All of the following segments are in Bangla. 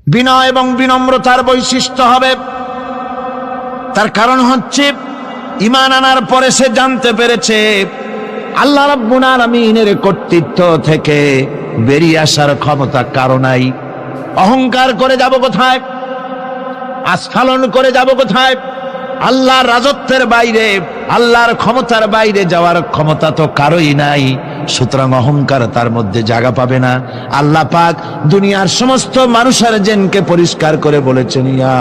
বিনয় এবং বিনম্রতার বৈশিষ্ট্য হবে। তার কারণ হচ্ছে ঈমান আনার পরে সে জানতে পেরেছে আল্লাহ রাব্বুল আলামিনের কর্তৃত্ব থেকে বেরিয়ে আসার ক্ষমতা কারো নাই। অহংকার করে যাব কোথায়, আস্ফালন করে যাব কোথায়? আল্লাহর রাজত্বের বাইরে, আল্লাহর ক্ষমতার বাইরে যাওয়ার ক্ষমতা তো কারোই নাই। সুতরাং অহংকার তার মধ্যে জায়গা পাবে না। আল্লাহ পাক দুনিয়ার সমস্ত মানুষের জিনকে পরিষ্কার করে বলেছেন, ইয়া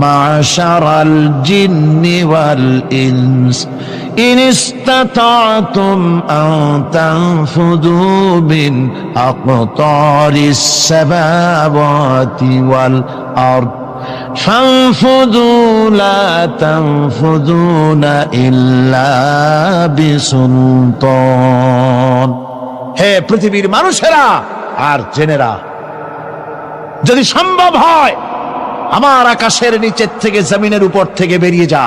মাশারাল জিন্নি ওয়াল ইনস ইন ইসতাতাতুম আন তানফুযু মিন আকতারিস সামাওয়াতি ওয়াল আরদ ফানফুযু লা তানফুযুনা ইল্লা বিসুলতান। হে পৃথিবীর মানুষেরা আর জেনেরা, যদি সম্ভব হয় আমার আকাশের নিচের থেকে জমিনের উপর থেকে বেরিয়ে যা।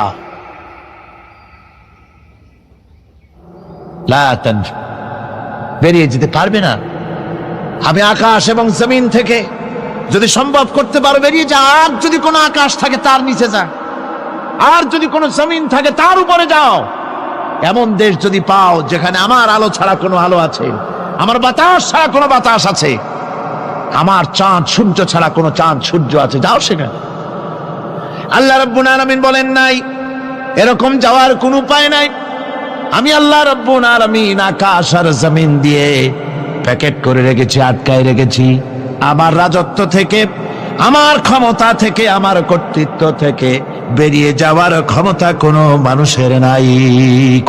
লা তানফু, বেরিয়ে যেতে পারবে না। আমি আকাশ এবং জমিন থেকে যদি সম্ভব করতে পারো বেরিয়ে যা। আর যদি কোনো আকাশ থাকে তার নিচে যা, আর যদি কোনো জমিন থাকে তার উপরে যাও। এমন দেশ যদি পাও যেখানে আমার আলো ছাড়া কোনো আলো আছে, আমার বাতাস ছাড়া কোনো বাতাস আছে, আমার চাঁদ সূর্য ছাড়া কোনো চাঁদ সূর্য আছে, যাও সেখানে। আল্লাহ রাব্বুল আলামিন বলেন নাই এরকম যাওয়ার কোনো উপায় নাই। আমি আল্লাহ রাব্বুল আলামিন আকাশ আর জমিন দিয়ে প্যাকেট করে রেখেছি, আটকায় রেখেছি। আমার রাজত্ব থেকে, আমার ক্ষমতা থেকে, আমার কর্তৃত্ব থেকে বেরিয়ে যাওয়ার ক্ষমতা কোনো মানুষের নাই,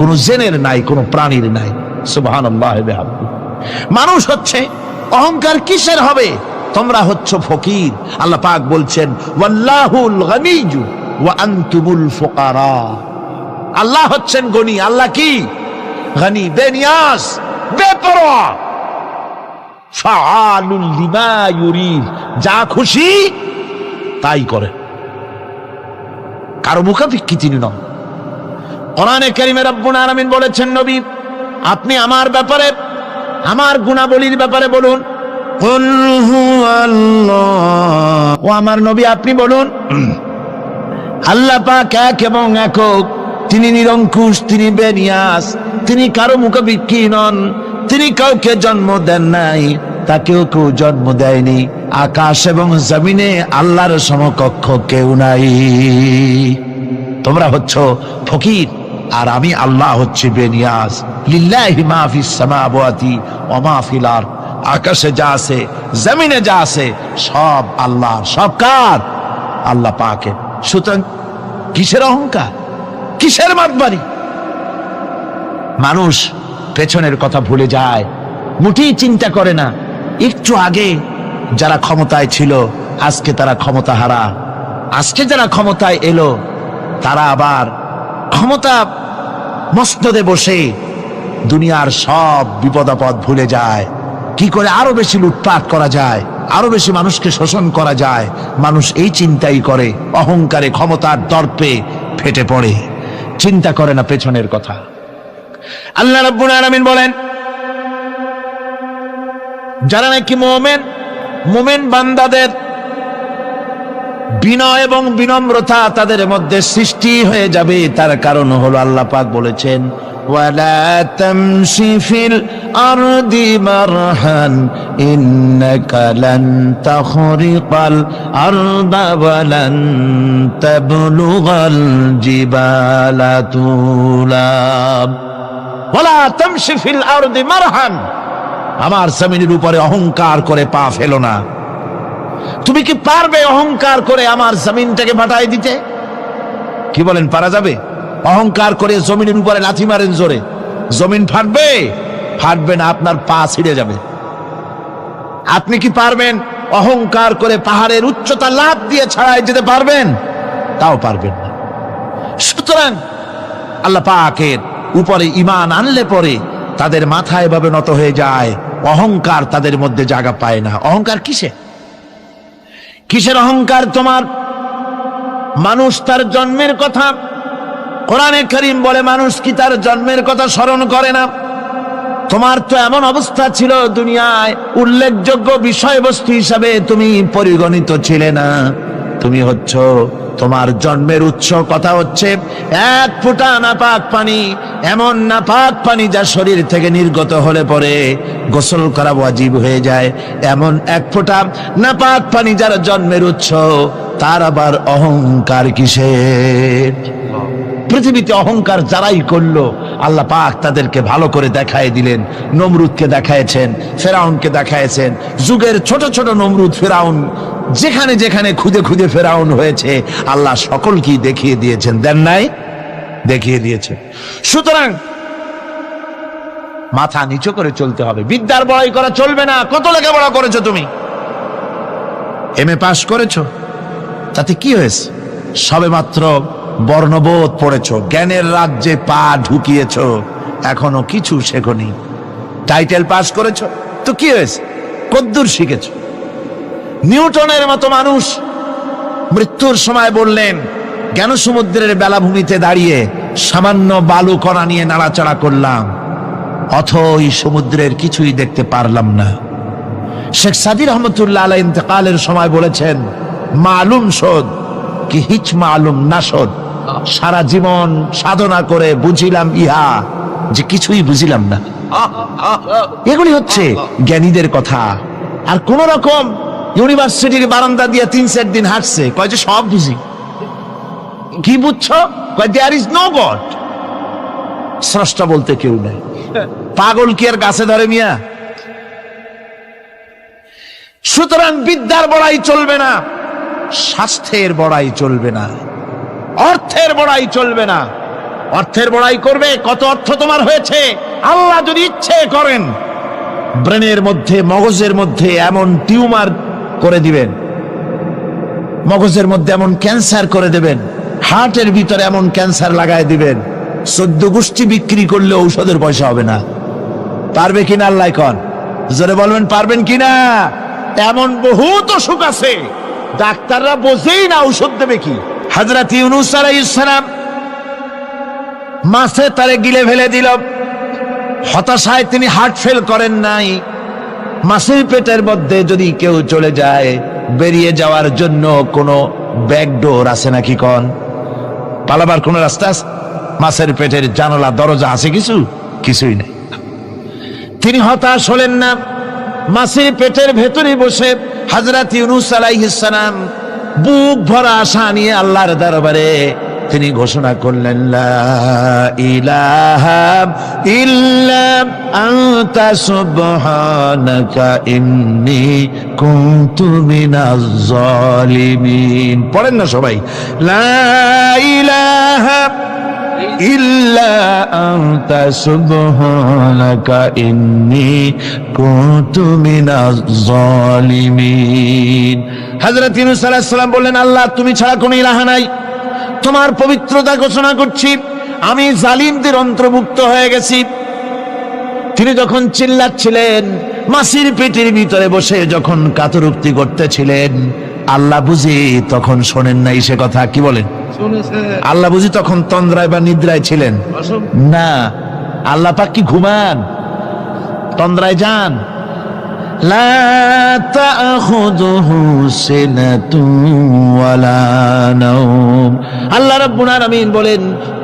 কোনো জিনের নাই, কোনো প্রাণীর নাই। সুবহানাল্লাহ বিহামদিহি। মানুষ হচ্ছে অহংকার কিসের হবে? তোমরা হচ্ছ ফকির। আল্লাহ পাক বলছেন ওয়াল্লাহুল গনিয়্যু ওয়া আনতুমুল ফুকারা। আল্লাহ হচ্ছেন গনি। আল্লাহ কি? গনি, বেনিয়াজ, বেপরোয়া। ফাআলুল লিমা ইউরিদ, যা খুশি তাই করে, কারো মুখাপেক্ষী তিনি নন। কোরআনে কারীমে রব্বুল আলামিন বলেছেন, নবী আপনি আমার ব্যাপারে, আমার গুণাবলীর ব্যাপারে বলুন। কুল হুয়াল্লাহ, ও আমার নবী আপনি বলুন আল্লাহ পাক এক এবং একক, তিনি নিরঙ্কুশ, তিনি বেনিয়াজ, তিনি কারো মুখাপেক্ষী নন, তিনি কাউকে জন্ম দেন নাই, তাকেও কেউ জন্ম দেয়নি। আকাশ এবং জমিনে আল্লাহর সমকক্ষ কেউ নাই। তোমরা হচ্ছ ফকির আর আমি আল্লাহ হচ্ছে বেনিয়াজ। লিল্লাহি মা ফিস সামাওয়াতি ওয়া মা ফিল আরদ, আকাশে যা আছে জমিনে যা আছে সব আল্লাহর। সব কার? আল্লাহ পাকের। সুতরাং কিসের অহংকার, কিসের মাতবাড়ি? মানুষ পেছনের কথা ভুলে যায়, মুঠেই চিন্তা করে না। একটু আগে যারা ক্ষমতায় ছিল আজকে তারা ক্ষমতা হারা, আজকে যারা ক্ষমতায় এলো তারা আবার ক্ষমতা মসনদে বসে দুনিয়ার সব বিপদ আপদ ভুলে যায়। কি করে আরো বেশি লুটপাট করা যায়, আরো বেশি মানুষকে শোষণ করা যায়, মানুষ এই চিন্তাই করে। অহংকারে, ক্ষমতার দর্পে ফেটে পড়ে, চিন্তা করে না পেছনের কথা। আল্লাহ রাব্বুল আলামিন বলেন, যারা নাকি মুমিন বান্দাদের বিনয় এবং বিনম্রতা তাদের মধ্যে সৃষ্টি হয়ে যাবে, তার কারণ হলো আল্লাহ পাক বলেছেন ওয়ালা তামশি ফিল আরদি মারহান ইন্নাকা লান তাখরিকাল আরদা ওয়া লান তাবলুগাল জিবালা তুলা। ওয়ালা তামশি ফিল আরদি মারহান, আমার জমিনের উপরে অহংকার করে পা ফেলো না। তুমি কি পারবে অহংকার করে আমার জমিনটাকে ফাটাই দিতে? কি বলেন, পারা যাবে? অহংকার করে জমিনের উপরে লাথি মারেন জোরে, জমিন ফাটবে? ফাটবে না, আপনার পা ছিঁড়ে যাবে। আপনি কি পারবেন অহংকার করে পাহাড়ের উচ্চতা লাফ দিয়ে ছাড়াই যেতে পারবেন? তাও পারবেন না। সুতরাং আল্লাহ পাকের উপরে ঈমান আনলে পরে তাদের মাথা এভাবে নত হয়ে যায়, অহংকার তাদের মধ্যে জায়গা পায় না। অহংকার কিসে? কিসের অহংকার তোমার? মানুষ তার জন্মের কথা, কোরআনে কারীম বলে মানুষ কি তার জন্মের কথা স্মরণ করে না? তোমার তো এমন অবস্থা ছিল, দুনিয়ায় উল্লেখযোগ্য বিষয়বস্তু হিসাবে তুমি পরিগণিত ছিলে না। তুমি হচ্ছ, তোমার জন্মের উৎস কথা হচ্ছে এক ফোঁটা নাপাক পানি, এমন নাপাক পানি যা শরীর থেকে নির্গত হলে পরে গোসল করা ওয়াজিব হয়ে যায়। এমন এক ফোঁটা নাপাক পানি যার জন্মের উৎস, তার আবার অহংকার কিসের? পৃথিবীতে অহংকার যারাই করলো আল্লাহ পাক তাদেরকে ভালো করে দেখায় দিলেন। নমরুদকে দেখায়ছেন, ফেরাউনকে দেখায়ছেন, যুগের ছোট ছোট নমরুদ ফেরাউন যেখানে যেখানে খুদে খুদে ফেরাউন হয়েছে আল্লাহ সকলকেই দেখিয়ে দিয়েছেন, দেন নাই? দেখিয়ে দিয়েছে। সুতরাং মাথা নিচু করে চলতে হবে, বিদ্যার বড়াই করা চলবে না। কত লেখাপড়া করেছো তুমি? MA পাস করেছো, তাতে কি হয়েছে? সবে মাত্র বর্ণবোধ পড়েছ, জ্ঞানের রাজ্যে পা ঢুকিয়েছ, এখনো কিছু শেখনি। টাইটেল পাস করেছ, তো কি হয়েছে? কদ্দূর শিখেছ? নিউটনের মতো মানুষ মৃত্যুর সময় বললেন, জ্ঞান সমুদ্রের বেলাভূমিতে দাঁড়িয়ে সামান্য বালু কণা নিয়ে নাড়াচাড়া করলাম, অথই সমুদ্রের কিছুই দেখতে পারলাম না। শেখ সাদী রহমতুল্লাহ আলাইহি ইন্তেকালের সময় বলেছেন, মালুম শোধ কি হিচ মালুম না শোধ, সারা জীবন সাধনা করে বুঝিলাম ইহা যে কিছুই বুঝিলাম না। এগুলি হচ্ছে জ্ঞানীদের কথা। আর কোন রকম ইউনিভার্সিটির বারান্দা দিয়ে 3-4 দিন হাঁটছে, কয় যে সব বুঝি। কি বুঝছো? কয় দেয়ার ইজ নো গড, স্রষ্টা বলতে কেউ নাই। পাগল কি আর গাছে ধরে মিয়া? সুতরাং বিদ্যার বড়াই চলবে না, স্বাস্থ্যের বড়াই চলবে না, অর্থের বড়াই চলবে না। অর্থের বড়াই করবে, কত অর্থ তোমার হয়েছে? আল্লাহ যদি ইচ্ছে করেন ব্রেনের মধ্যে, মগজের মধ্যে এমন টিউমার করে দিবেন, মগজের মধ্যে এমন ক্যান্সার করে দেবেন, হার্টের ভিতরে এমন ক্যান্সার লাগায় দিবেন, 14 গোষ্ঠী বিক্রি করলে ঔষধের পয়সা হবে না। পারবে কিনা আল্লাহ কন? জোরে বলবেন, পারবেন কিনা? এমন বহুত অসুখ আছে ডাক্তাররা বোঝেই না ঔষধ দেবে কি। হযরত ইউনূস আলাইহিস সালাম মাছে তারে গিলে ফেলে দিল, হতাশায় তিনি হার্ট ফেল করেন নাই। মাছের পেটের মধ্যে যদি কেউ চলে যায়, বেরিয়ে যাওয়ার জন্য কোনো ব্যাকডোর আছে নাকি কন? পালাবার কোন রাস্তা আছে? মাছের পেটের জানালা দরজা আছে কিছু? কিছুই নেই। তিনি হতাশ হলেন না, মাছের পেটের ভেতরে বসে হযরত ইউনূস আলাইহিস সালাম বুক ভরা আশা নিয়ে আল্লাহর দরবারে তিনি ঘোষণা করলেন, লা ইলাহা ইল্লা আনতা সুবহানাকা ইন্নী কুনতু মিনাজ জালিমিন। পড়েন না সবাই, লা ইলাহা ইল্লা আনতা সুবহানাকা ইন্নী কুনতু মিনাজ জালিমিন। হযরত ইউনূস আলাইহিস সালাম বললেন, আল্লাহ তুমি ছাড়া কোনো ইলাহ নাই, তোমার পবিত্রতা ঘোষণা করছি, আমি জালিমদের অন্তর্ভুক্ত হয়ে গেছি। তিনি যখন চিল্লাচ্ছিলেন, মাছির পেটের ভিতরে বসে যখন কাতরুক্তি করতেছিলেন, আল্লাহ বুঝি তখন শোনেন নাই সে কথা? কি বলেন? আল্লাহ বুঝি তখন তন্দ্রায় বা নিদ্রায় ছিলেন না? আল্লাহ পাক কি ঘুমান? তন্দ্রায় যান? লা তাখুযুহু সিনাতুন ওয়ালা নাওম। আল্লাহ রাব্বুল আলামিন বলেন,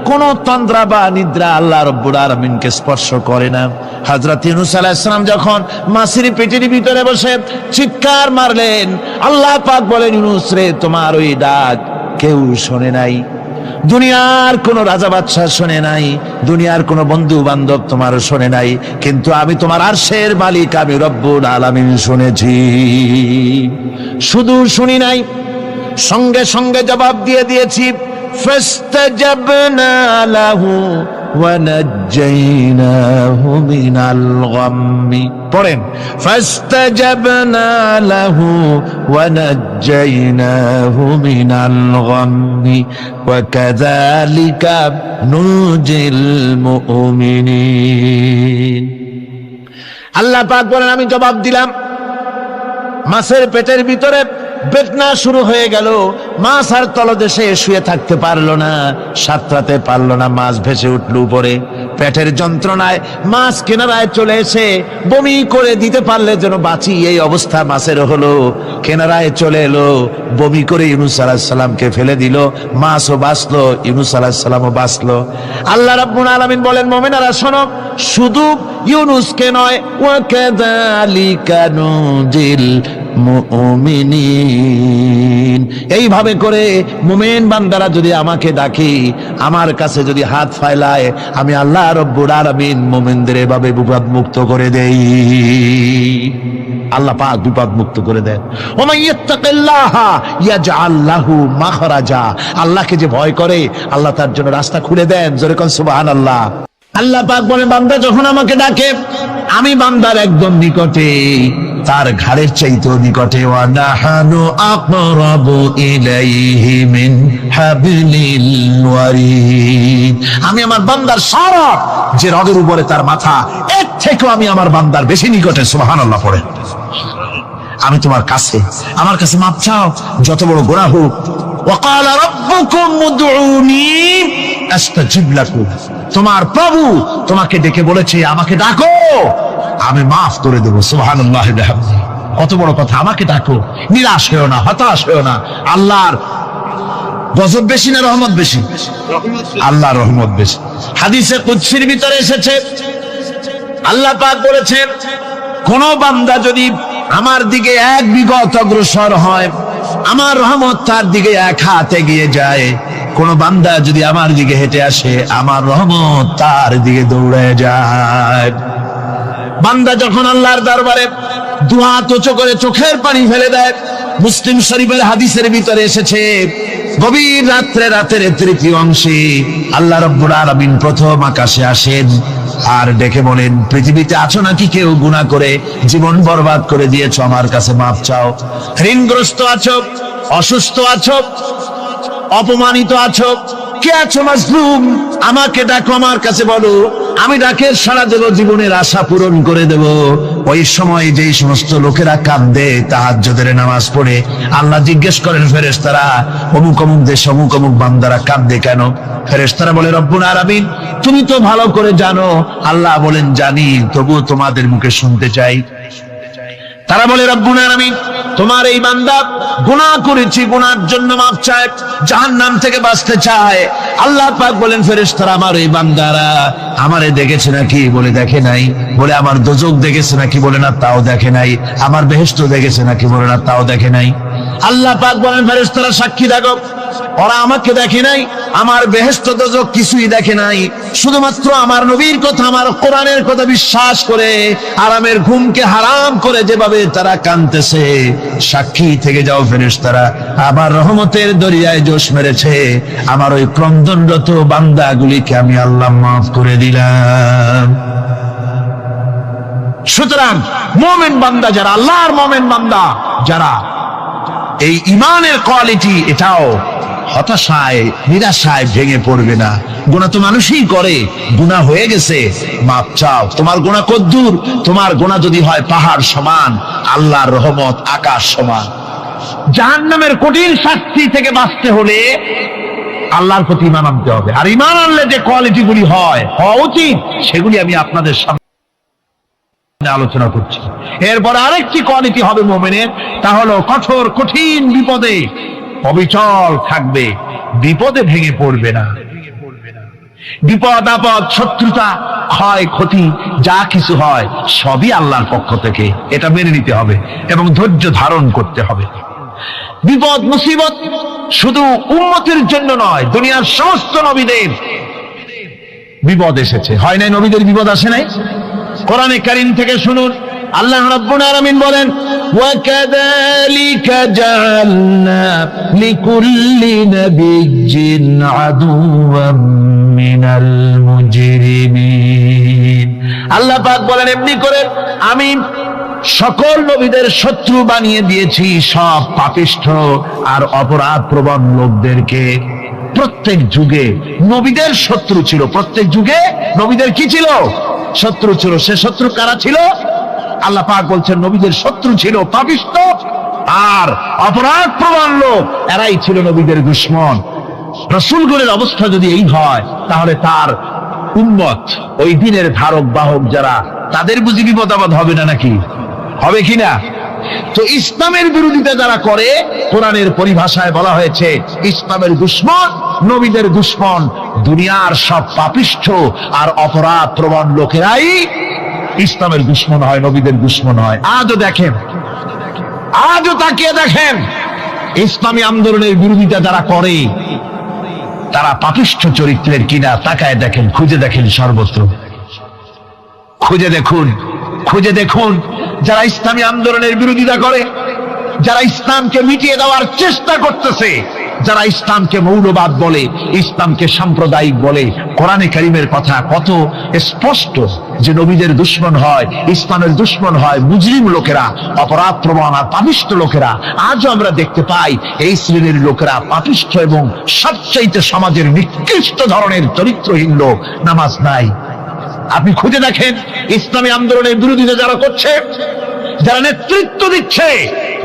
কোন তন্দ্রা বা নিদ্রা আল্লাহ রাব্বুল আলামিনকে স্পর্শ করে না। হযরত ইউনূস আলাইহিস সালাম যখন মাছের পেটের ভিতরে বসে চিৎকার মারলেন, আল্লাহ পাক বলেন, ইউনূস রে, তোমার ওই ডাক কেউ শোনে নাই, দুনিয়ার কোন রাজা বাদশাহ শোনে নাই, দুনিয়ার কোন বন্ধু বান্ধব তোমার শোনে নাই, কিন্তু আমি তোমার আরশের মালিক, আমি রব্বুল আলামিন শুনেছি। শুধু শুনি নাই, সঙ্গে সঙ্গে জবাব দিয়ে দিয়েছি। ফাস্তাজাবনা লাহু ওয়া নাজ্জাইনাহু মিনাল গাম্মি। পড়েন, ফাস্তাজাবনা লাহু ওয়া নাজ্জাইনাহু মিনাল গাম্মি ওয়া কাযালিকা নুজিল মুমিনিন। আল্লাহ পাক বলেন, আমি জবাব দিলাম। মাছের পেটের ভিতরে বেদনা শুরু হয়ে গেল, মাছ আর তলদেশে শুয়ে থাকতে পারলো না, সাঁতরাতে পারলো না, মাছ ভেসে উঠল উপরে। পেটের যন্ত্রণায় মাছ কিনারায় চলে এসে বমি করে দিতে পারলে যেন বাঁচি, এই অবস্থা মাছের হলো। কিনারায় চলে এলো, বমি করে ইউনূস আলাইহিস সালামকে ফেলে দিল, মাছও বাঁচলো, ইউনূস আলাইহিস সালামও বাঁচলো। আল্লাহ রাব্বুল আলামিন বলেন, মুমিনেরা শোনো, শুধু ইউনূসকে নয়, ওয়া কাযালিকা নুজিল মুমিনিন, এইভাবে করে মুমিন বান্দারা যদি আমাকে ডাকে, আমার কাছে যদি হাত ফাইলায়, আমি আল্লাহ রব্বুল আলামিন মুমিনদের এভাবে বিপদ মুক্ত করে দেই। আল্লাহ পাক বিপদ মুক্ত করে দেন। ওয়া ইয়াত্তাকিল্লাহা ইয়াজআল লাহু মাখরাজা, আল্লাহকে যে ভয় করে আল্লাহ তার জন্য রাস্তা খুলে দেন। জোরে কোন সুবহানাল্লাহ। আল্লাহ পাক বলেন, বান্দা যখন আমাকে ডাকে, আমি বান্দার একদম নিকটে, তার ঘাড়ের চাইতেও নিকটে। ওয়া নাহানু আকরাবু ইলাইহি মিন হাবলিল ওয়ারিদ, আমি আমার বান্দার সারা যে রগের উপরে তার মাথা, এর থেকেও আমি আমার বান্দার বেশি নিকটে। সুবহানাল্লাহ পড়ে। আমি তোমার কাছে, আমার কাছে মাপ চাও, যত বড় গুনাহ হোক। ওয়া ক্বালা রাব্বুকুম উদউনি আস্তাজিব লাকুম, তোমার প্রভু তোমাকে ডেকে বলেছে, আমাকে ডাকো, আমি মাফ করে দেবো। সুবহানাল্লাহ। কত বড় কথা, আমাকে ডাকো, নিরাশ হয়েও না, হতাশ হয়েও না। আল্লাহর গজব বেশি না রহমত বেশি? আল্লাহর রহমত বেশি। হাদিসে কুদসির ভিতরে এসেছে, আল্লাহ পাক বলেছেন, কোন বান্দা যদি আমার দিকে এক বিগত অগ্রসর হয়, আমার রহমত তার দিকে এক হাত এগিয়ে যায়। কোন বান্দা যদি আমার দিকে হেঁটে আসে, আমার রহমত তার দিকে দৌড়ে যায়। বান্দা যখন আল্লাহর দরবারে দুহাত উঁচু করে চোখের পানি ফেলে দেয়, মুসলিম শরীফের হাদিসের ভিতরে এসেছে, গভীর রাত্রে, রাতের তৃতীয় অংশে আল্লাহ রাব্বুল আলামিন প্রথম আকাশে আসেন আর ডেকে বলেন, পৃথিবীতে আছো নাকি কেউ গুনাহ করে জীবন বরবাদ করে দিয়েছো, আমার কাছে মাপ চাও। ঋণগ্রস্ত আছো, অসুস্থ আছো, অপমানিত আছো, কে আছো মাজলুম, আমাকে ডাকো, আমার কাছে বলো, আমি ডাকের সাড়া দেব, জীবনের আশা পূরণ করে দেব। ওই সময় যেই সমস্ত লোকেরা কাঁদে তাহাজ্জুদের নামাজ পড়ে, আল্লাহ জিজ্ঞেস করেন ফেরেশতারা, অমুক অমুক দেশ অমুক অমুক বান্দারা কাঁদে কেন? ফেরেশতারা বলে, রব্বুল আলামিন তুমি তো ভালো করে জানো। আল্লাহ বলেন, জানি, তবুও তোমাদের মুখে শুনতে চাই। তারা বলে, রব্বুল আলামিন তোমার এই বান্দা গুনাহ করেছি, গুনার জন্য মাফ চায়, জাহান্নাম থেকে বাঁচতে চায়। আল্লাহ পাক বলেন, ফেরেশতারা আমার এই বান্দারা আমারে দেখেছে নাকি? বলে দেখে নাই। বলে আমার দোজখ দেখেছে নাকি? বলে না, তাও দেখে নাই। আমার বেহেশত দেখেছে নাকি? বলে না, তাও দেখে নাই। আল্লাহ পাক বলেন, ফেরেশতারা সাক্ষী থাকো, ওরা আমাকে দেখে নাই, আমার বেহেশত দোজখ কিছুই দেখে নাই, শুধুমাত্র আমার নবীর কথা, আমার কোরআনের কথা বিশ্বাস করে আরামের ঘুমকে হারাম করে যেভাবে তারা কাঁদতেছে, সাক্ষী থেকে যাও ফেরেশতারা, আমার রহমতের দরিয়ায় জোশ মেরেছে, আমার ওই ক্রন্দনরত বান্দাগুলিকে আমি আল্লাহ মাফ করে দিলাম। সুতরাং মুমিন বান্দা যারা, আল্লাহর মুমিন বান্দা যারা, এই ঈমানের কোয়ালিটি, এটাও হতাশায় নিরাশায় ভেঙে পড়বে না। গুনাহ তো মানুষই করে, গুনাহ হয়ে গেছে, মাপ চাও। তোমার গুনাহ কদ্দুর? তোমার গুনাহ যদি হয় পাহাড় সমান, আল্লাহর রহমত আকাশ সমান। জাহান্নামের কঠিন শাস্তি থেকে বাঁচতে হলে আল্লাহর প্রতি ঈমান আনতে হবে। আর ঈমান আনলে যে কোয়ালিটি গুলি হওয়া উচিত, সেগুলি আমি আপনাদের সামনে আলোচনা করছি। এরপর আরেকটি কোয়ালিটি হবে মুমিনের, তা হলো কঠোর কঠিন বিপদে অবিচল থাকবে, বিপদে ভেঙে পড়বে না। বিপদ আপদ, শত্রুতা, ক্ষয় ক্ষতি যা কিছু হয় সবই আল্লাহর পক্ষ থেকে, এটা মেনে নিতে হবে এবং ধৈর্য ধারণ করতে হবে। বিপদ মুসিবত শুধু উম্মতের জন্য নয়, দুনিয়ার সমস্ত নবীদের বিপদ এসেছে, হয় নাই? নবীদের বিপদ আসে নাই? কোরআনে কারীম থেকে শুনুন, আল্লাহ রাব্বুল আলামিন বলেন, ওয়া কাযালিকা জাআলনা লিকুল্লি নাবিয়্যিন আদুওয়াম মিনাল মুজরিমিন। আল্লাহ পাক বলেন, এমনি করে আমি সকল নবীদের শত্রু বানিয়ে দিয়েছি, সব পাপিষ্ঠ আর অপরাধ প্রবণ লোকদেরকে। প্রত্যেক যুগে নবীদের শত্রু ছিল, প্রত্যেক যুগে নবীদের কি ছিল? শত্রু ছিল। সে শত্রু কারা ছিল? আল্লাহ পাক বলছেন, নবীদের শত্রু ছিল পাপিষ্ঠ আর অপরাধ প্রবণ লোক, এরাই ছিল নবীদের দুশমন। রাসূলগণের অবস্থা যদি এই হয়, তাহলে তার উম্মত, ওই দিনের ধারক বাহক যারা, তাদের বুঝি বিপদ আপদ হবে না নাকি? হবে কিনা? তো ইসলামের বিরোধিতা যারা করে, কোরআনের পরিভাষায় বলা হয়েছে ইসলামের দুশমন, নবীদের দুশমন। দুনিয়ার সব পাপিষ্ঠ আর অপরাধ প্রবণ লোকেরাই ইসলামের দুশমন হয়, নবীদের দুশমন হয়। আজও দেখেন, আজও তাকিয়ে দেখেন, ইসলামী আন্দোলনের বিরোধিতা যারা করে তারা পাপিষ্ঠ চরিত্রের কিনা তাকায় দেখেন, খুঁজে দেখেন, সর্বত্র খুঁজে দেখুন, খুঁজে দেখুন। যারা ইসলামী আন্দোলনের বিরোধিতা করে, যারা ইসলামকে মিটিয়ে দেওয়ার চেষ্টা করতেছে, যারা ইসলামকে মৌলবাদ বলে, ইসলামকে সাম্প্রদায়িক বলে, কোরআনে কারীমের কথা কত স্পষ্ট যে নবীদের দুশমন হয়, ইসলামের দুশমন হয় মুজরিম লোকেরা, অপরাধ প্রবণ আর পাপিষ্ঠ লোকেরা। আজও আমরা দেখতে পাই এই শ্রেণীর লোকেরা পাপিষ্ঠ এবং সবচাইতে সমাজের নিকৃষ্ট ধরনের চরিত্রহীন লোক। নামাজ নাই। আপনি খুঁজে দেখেন ইসলামী আন্দোলনের বিরোধিতা যারা করছে, যারা নেতৃত্ব দিচ্ছে,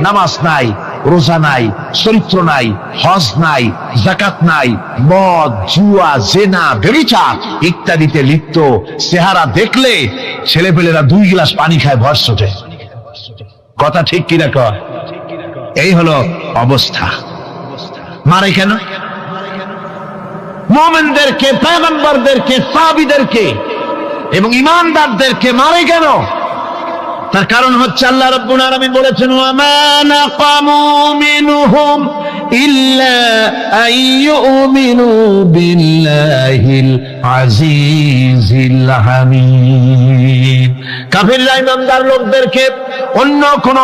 নামাজ নাই, রোজা নাই, চরিত্র নাই, হজ নাই, যাকাত নাই, মদ, জুয়া, জেনা, ব্যভিচার ইত্যাদিতে লিপ্ত। চেহারা দেখলে ছেলেপেলেরা 2 গ্লাস পানি খায়, ভর ওঠে। কথা ঠিক কিনা কয়? এই হলো অবস্থা। মারে কেন? মুমিনদেরকে, পয়গম্বরদেরকে, সাহাবীদেরকে এবং ঈমানদারদেরকে মারে কেন? তার কারণ হচ্ছে আল্লাহ রাব্বুল আলামিন বলেছেন, ওয়া মা নাকামু মিনহুম ইল্লা আইয়ুমিনু বিল্লাহিল আজিজিল হামিদ। কাফিররা ঈমানদার লোকদেরকে অন্য কোন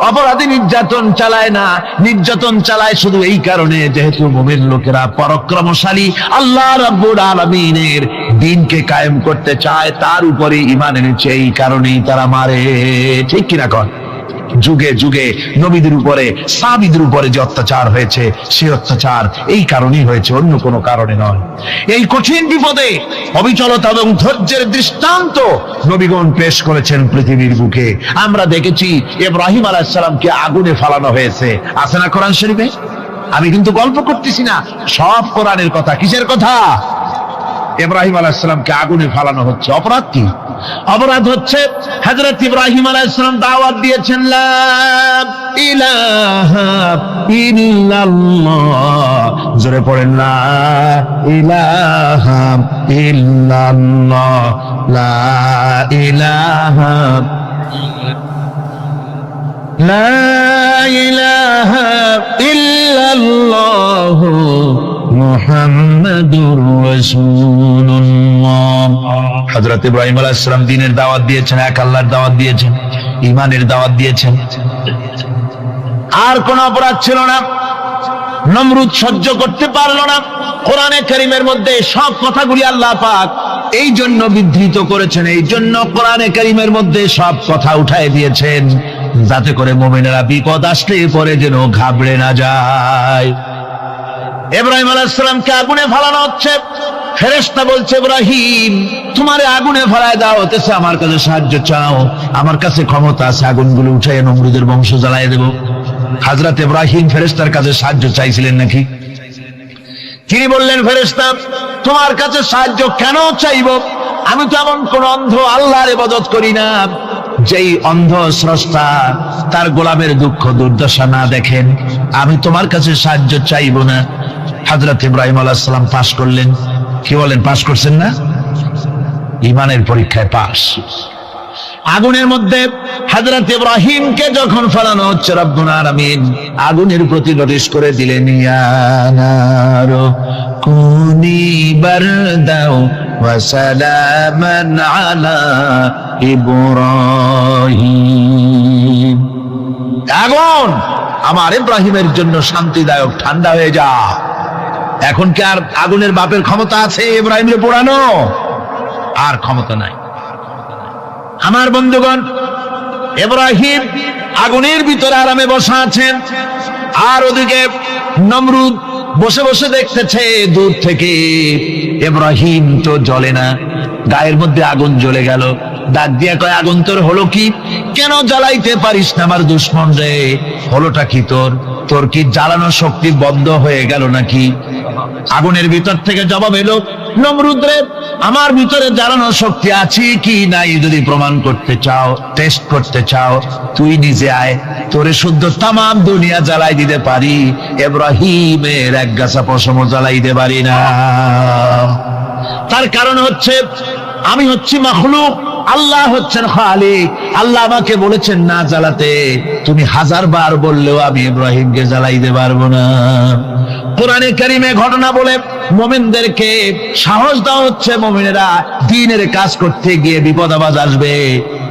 অপরাধী নির্যাতন চালায় না, নির্যাতন চালায় শুধু এই কারণে যেহেতু মুমিন লোকেরা পরাক্রমশালী, আল্লাহ রাব্বুল আলামিনের দ্বীনকে কায়েম করতে চায়, তার উপরে ঈমান এনেছে, এই কারণেই তারা মারে। ঠিক কিনা কর? যুগে যুগে নবীদের উপরে, সাহাবীদের উপরে যে অত্যাচার হয়েছে, সেই অত্যাচার এই কারণেই হয়েছে, অন্য কোনো কারণে নয়। এই কঠিন বিপদে অবিচলতা এবং ধৈর্যের দৃষ্টান্ত নবীগণ পেশ করেছেন পৃথিবীর বুকে। আমরা দেখেছি ইব্রাহিম আলাইহিস সালামকে আগুনে ফালানো হয়েছে, আছে না কোরআন শরীফে? আমি কিন্তু গল্প করতেছি না, সব কোরআনের কথা। কিসের কথা? ইব্রাহিম আলাইহিস সালামকে আগুনে ফালানো হচ্ছে। অপরাধ কি? অপরাধ হচ্ছে হযরত ইব্রাহিম আলাইহিস সালাম দাওয়াত দিয়েছেন, লা ইলাহা ইল্লাল্লাহ। জোরে পড়েন, লা ইলাহা ইল্লাল্লাহ, লা ইলাহা, লা ইলাহা ইল্লাল্লাহ মুহাম্মাদুর রাসূলুল্লাহ। হযরত ইব্রাহিম আলাইহিস সালাম দ্বীনের দাওয়াত দিয়েছেন, এক আল্লাহর দাওয়াত দিয়েছেন, ঈমানের দাওয়াত দিয়েছেন। আর কোন অপরাধ ছিল না। নমরুদ সহ্য করতে পারল না। কোরআনে কারীমের মধ্যে সব কথাগুলি আল্লাহ পাক এই জন্য বিধৃত করেছেন, এই জন্য কোরআনে কারীমের মধ্যে সব কথা উঠায় দিয়েছেন, যাতে করে মুমিনেরা বিপদ আসলে পরে যেন ঘাবড়ে না যায়। ইব্রাহিম আলাইহিস সালামকে আগুনে ফালানো হচ্ছে। ফেরেশতা বলছে, ইব্রাহিম তোমারে আগুনে ফালায় দেওয়া হতেছে, আমার কাছে সাহায্য চাও, আমার কাছে ক্ষমতা আছে, আগুনগুলো উঠাইয়ে নমরুদের বংশ জ্বালায় দেব। হযরত ইব্রাহিম ফেরেশতার কাছে সাহায্য চাইছিলেন নাকি? তিনি বললেন, ফেরেশতা তোমার কাছে সাহায্য কেন চাইব? আমি তো এমন কোন অন্ধ আল্লাহর ইবাদত করি না যেই অন্ধ স্রষ্টা তার গোলামের দুঃখ দুর্দশা না দেখেন। আমি তোমার কাছে সাহায্য চাইব না। হযরত ইব্রাহিম আলাইহিস সালাম পাশ করলেন। কি বলেন, পাশ করছেন না? ঈমানের পরীক্ষায় পাশ। আগুনের মধ্যে হযরত ইব্রাহিমকে যখন ফেলানো হচ্ছে, রব্বুল আলামিন আগুনের প্রতি নোটিশ করে দিলেন, ইয়া নারু কুনি বারদাও ওয়া সালামান আলা ইব্রাহিম। আগুন আমার ইব্রাহিমের জন্য শান্তিদায়ক, ঠান্ডা হয়ে যা। এখন কি আর আগুনের বাপের ক্ষমতা আছে ইব্রাহিমের পোড়ানো? আর ক্ষমতা নাই। আমার বন্ধুগণ, ইব্রাহিম আগুনের ভিতরে আরামে বসা আছেন, আর ওদিকে নমরুদ বসে বসে দেখতেছে দূর থেকে। ইব্রাহিম তো জ্বলে না, গায়ের মধ্যে আগুন জ্বলে গেল। ডাক দিয়া কয়, আগুন তোর হলো কি? কেন জ্বালাইতে পারিস না আমার দুশমন রে? হলোটা কি তোর? তোর কি জ্বালানো শক্তি বন্ধ হয়ে গেল নাকি? আগুনের ভিতর থেকে জবাব এলো, নমরুদ রে আমার ভিতরে জ্বালানোর শক্তি আছে কি নাই যদি প্রমাণ করতে চাও, টেস্ট করতে চাও, তুই নিজে আয়, তোরে শুদ্ধ তামাম দুনিয়া জ্বালাই দিতে পারি, ইব্রাহিমের এক গাছা পশম জ্বালাই দিতে পারি না। তার কারণ হচ্ছে আমি হচ্ছি মাখলুক, আল্লাহ হচ্ছেন খালিক। আল্লাহ আমাকে বলেছেন না জ্বালাতে, তুমি 1000 বার বললেও আমি ইব্রাহিমকে জ্বালাইতে পারবো না। কোরআনে কারিমে ঘটনা বলে মুমিনদেরকে সাহস দেওয়া হচ্ছে, মুমিনেরা দ্বীনের কাজ করতে গিয়ে বিপদ আবাজ আসবে,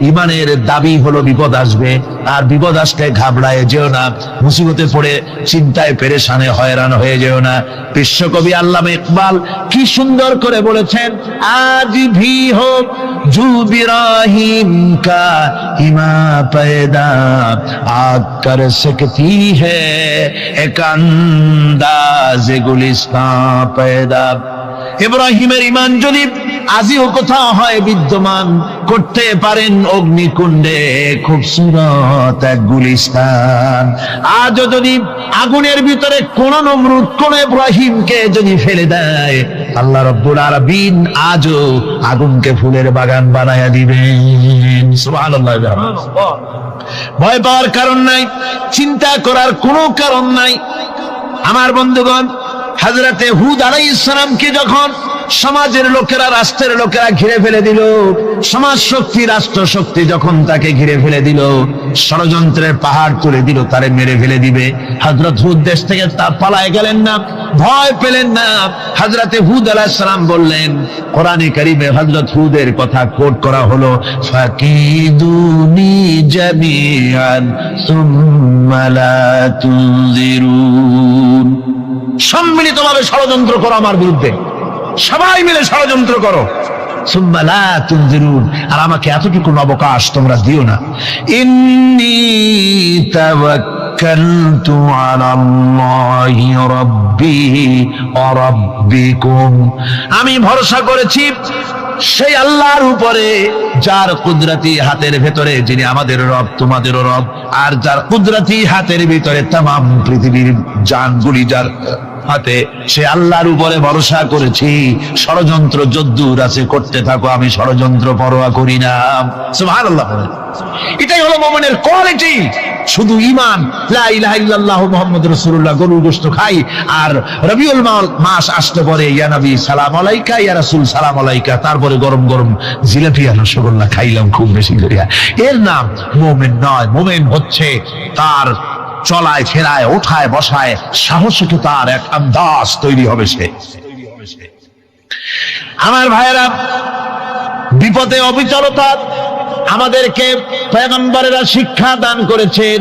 ইমানের দাবি হলো বিপদ আসবে, আর বিপদ আসলে ঘাবড়ায় যেও না, মুসিবতে পড়ে চিন্তায় পেরেশানে হয়রান হয়ে যেও না। বিশ্বকবি আল্লামা ইকবাল কি সুন্দর করে বলেছেন, আজ ভি হো জু ইব্রাহিম কা ইমা पैदा आग कर सकती है एक अंदाज गुलिस्तां पैदा। ইব্রাহিমের ঈমান যদি আজিও কোথাও হয় বিদ্যমান, করতে পারেন অগ্নিকুণ্ডে খুবসুরত এক গুলিস্তান। আজও যদি আগুনের ভিতরে কোন নমরুদ কোন ইব্রাহিমকে যদি ফেলে দেয়, আল্লাহ রাব্বুল আলামিন আজও আগুনকে ফুলের বাগান বানায়া দিবেন। সুবহানাল্লাহ। ভয় পাওয়ার কারণ নাই, চিন্তা করার কোনো কারণ নাই। আমার বন্ধুগণ, হযরতে হুদ আলাইহিস সালামকে যখন সমাজের লোকেরা, রাষ্ট্রের লোকেরা ঘিরে ফেলে দিল, সমাজ শক্তি, রাষ্ট্র শক্তি যখন তাকে ঘিরে ফেলে দিল, ষড়যন্ত্রের পাহাড় তুলে দিল, তারে মেরে ফেলে দিবে, হযরত হুদ দেশ থেকে তা পালায় গেলেন না, ভয় পেলেন না। হযরতে হুদ আলাইহিস সালাম বললেন, কোরআনে কারীমে হযরত হুদের কথা কোট করা হলো, ফাকিদুনি জামিআন সুম্মা লা তুনজিরুন। সম্মিলিতভাবে ষড়যন্ত্র করো আমার বিরুদ্ধে, সবাই মিলে ষড়যন্ত্র করো, সুম্মা লা তুনজিরুন, আর আমাকে এতটুকু অবকাশ তোমরা দিও না। ইন্নী তাওয়াক্কালতু আলাল্লাহি রাব্বি ওয়া রাব্বিকুম, আমি ভরসা করেছি সেই আল্লাহর উপরে, যার কুদরতি হাতের ভেতরে, যিনি আমাদের রব তোমাদেরও রব, আর যার কুদরতি হাতের ভিতরে তামাম পৃথিবীর জানগুলি যার হাতে, সে আল্লাহর উপরে ভরসা করেছি। ষড়যন্ত্র যদ্দূর আছে করতে থাকো, আমি ষড়যন্ত্র পরোয়া করি না। সুবহানাল্লাহ। এটাই হলো মুমিনের কোয়ালিটি। শুধু ঈমান, লা ইলাহা ইল্লাল্লাহ মুহাম্মাদুর রাসূলুল্লাহ, গরুর গোশত খাই, আর রবিউল মাস আসতে পরে ইয়া নবী সালাম আলাইকা, ইয়া রাসূল সালাম আলাইকা, তারপরে গরম গরম জিলাপি আর রসগোল্লা খাইলাম খুব বেশি করিয়া, এর নাম মুমিন নয়। মুমিন হচ্ছে তার চলায় ফেরায় ওঠায় বসায় সাহসিকতার এক আন্দাজ তৈরি হবে সে। আমার ভাইয়েরা, বিপদে অবিচলতা আমাদেরকে পয়গম্বরেরা শিক্ষা দান করেছেন।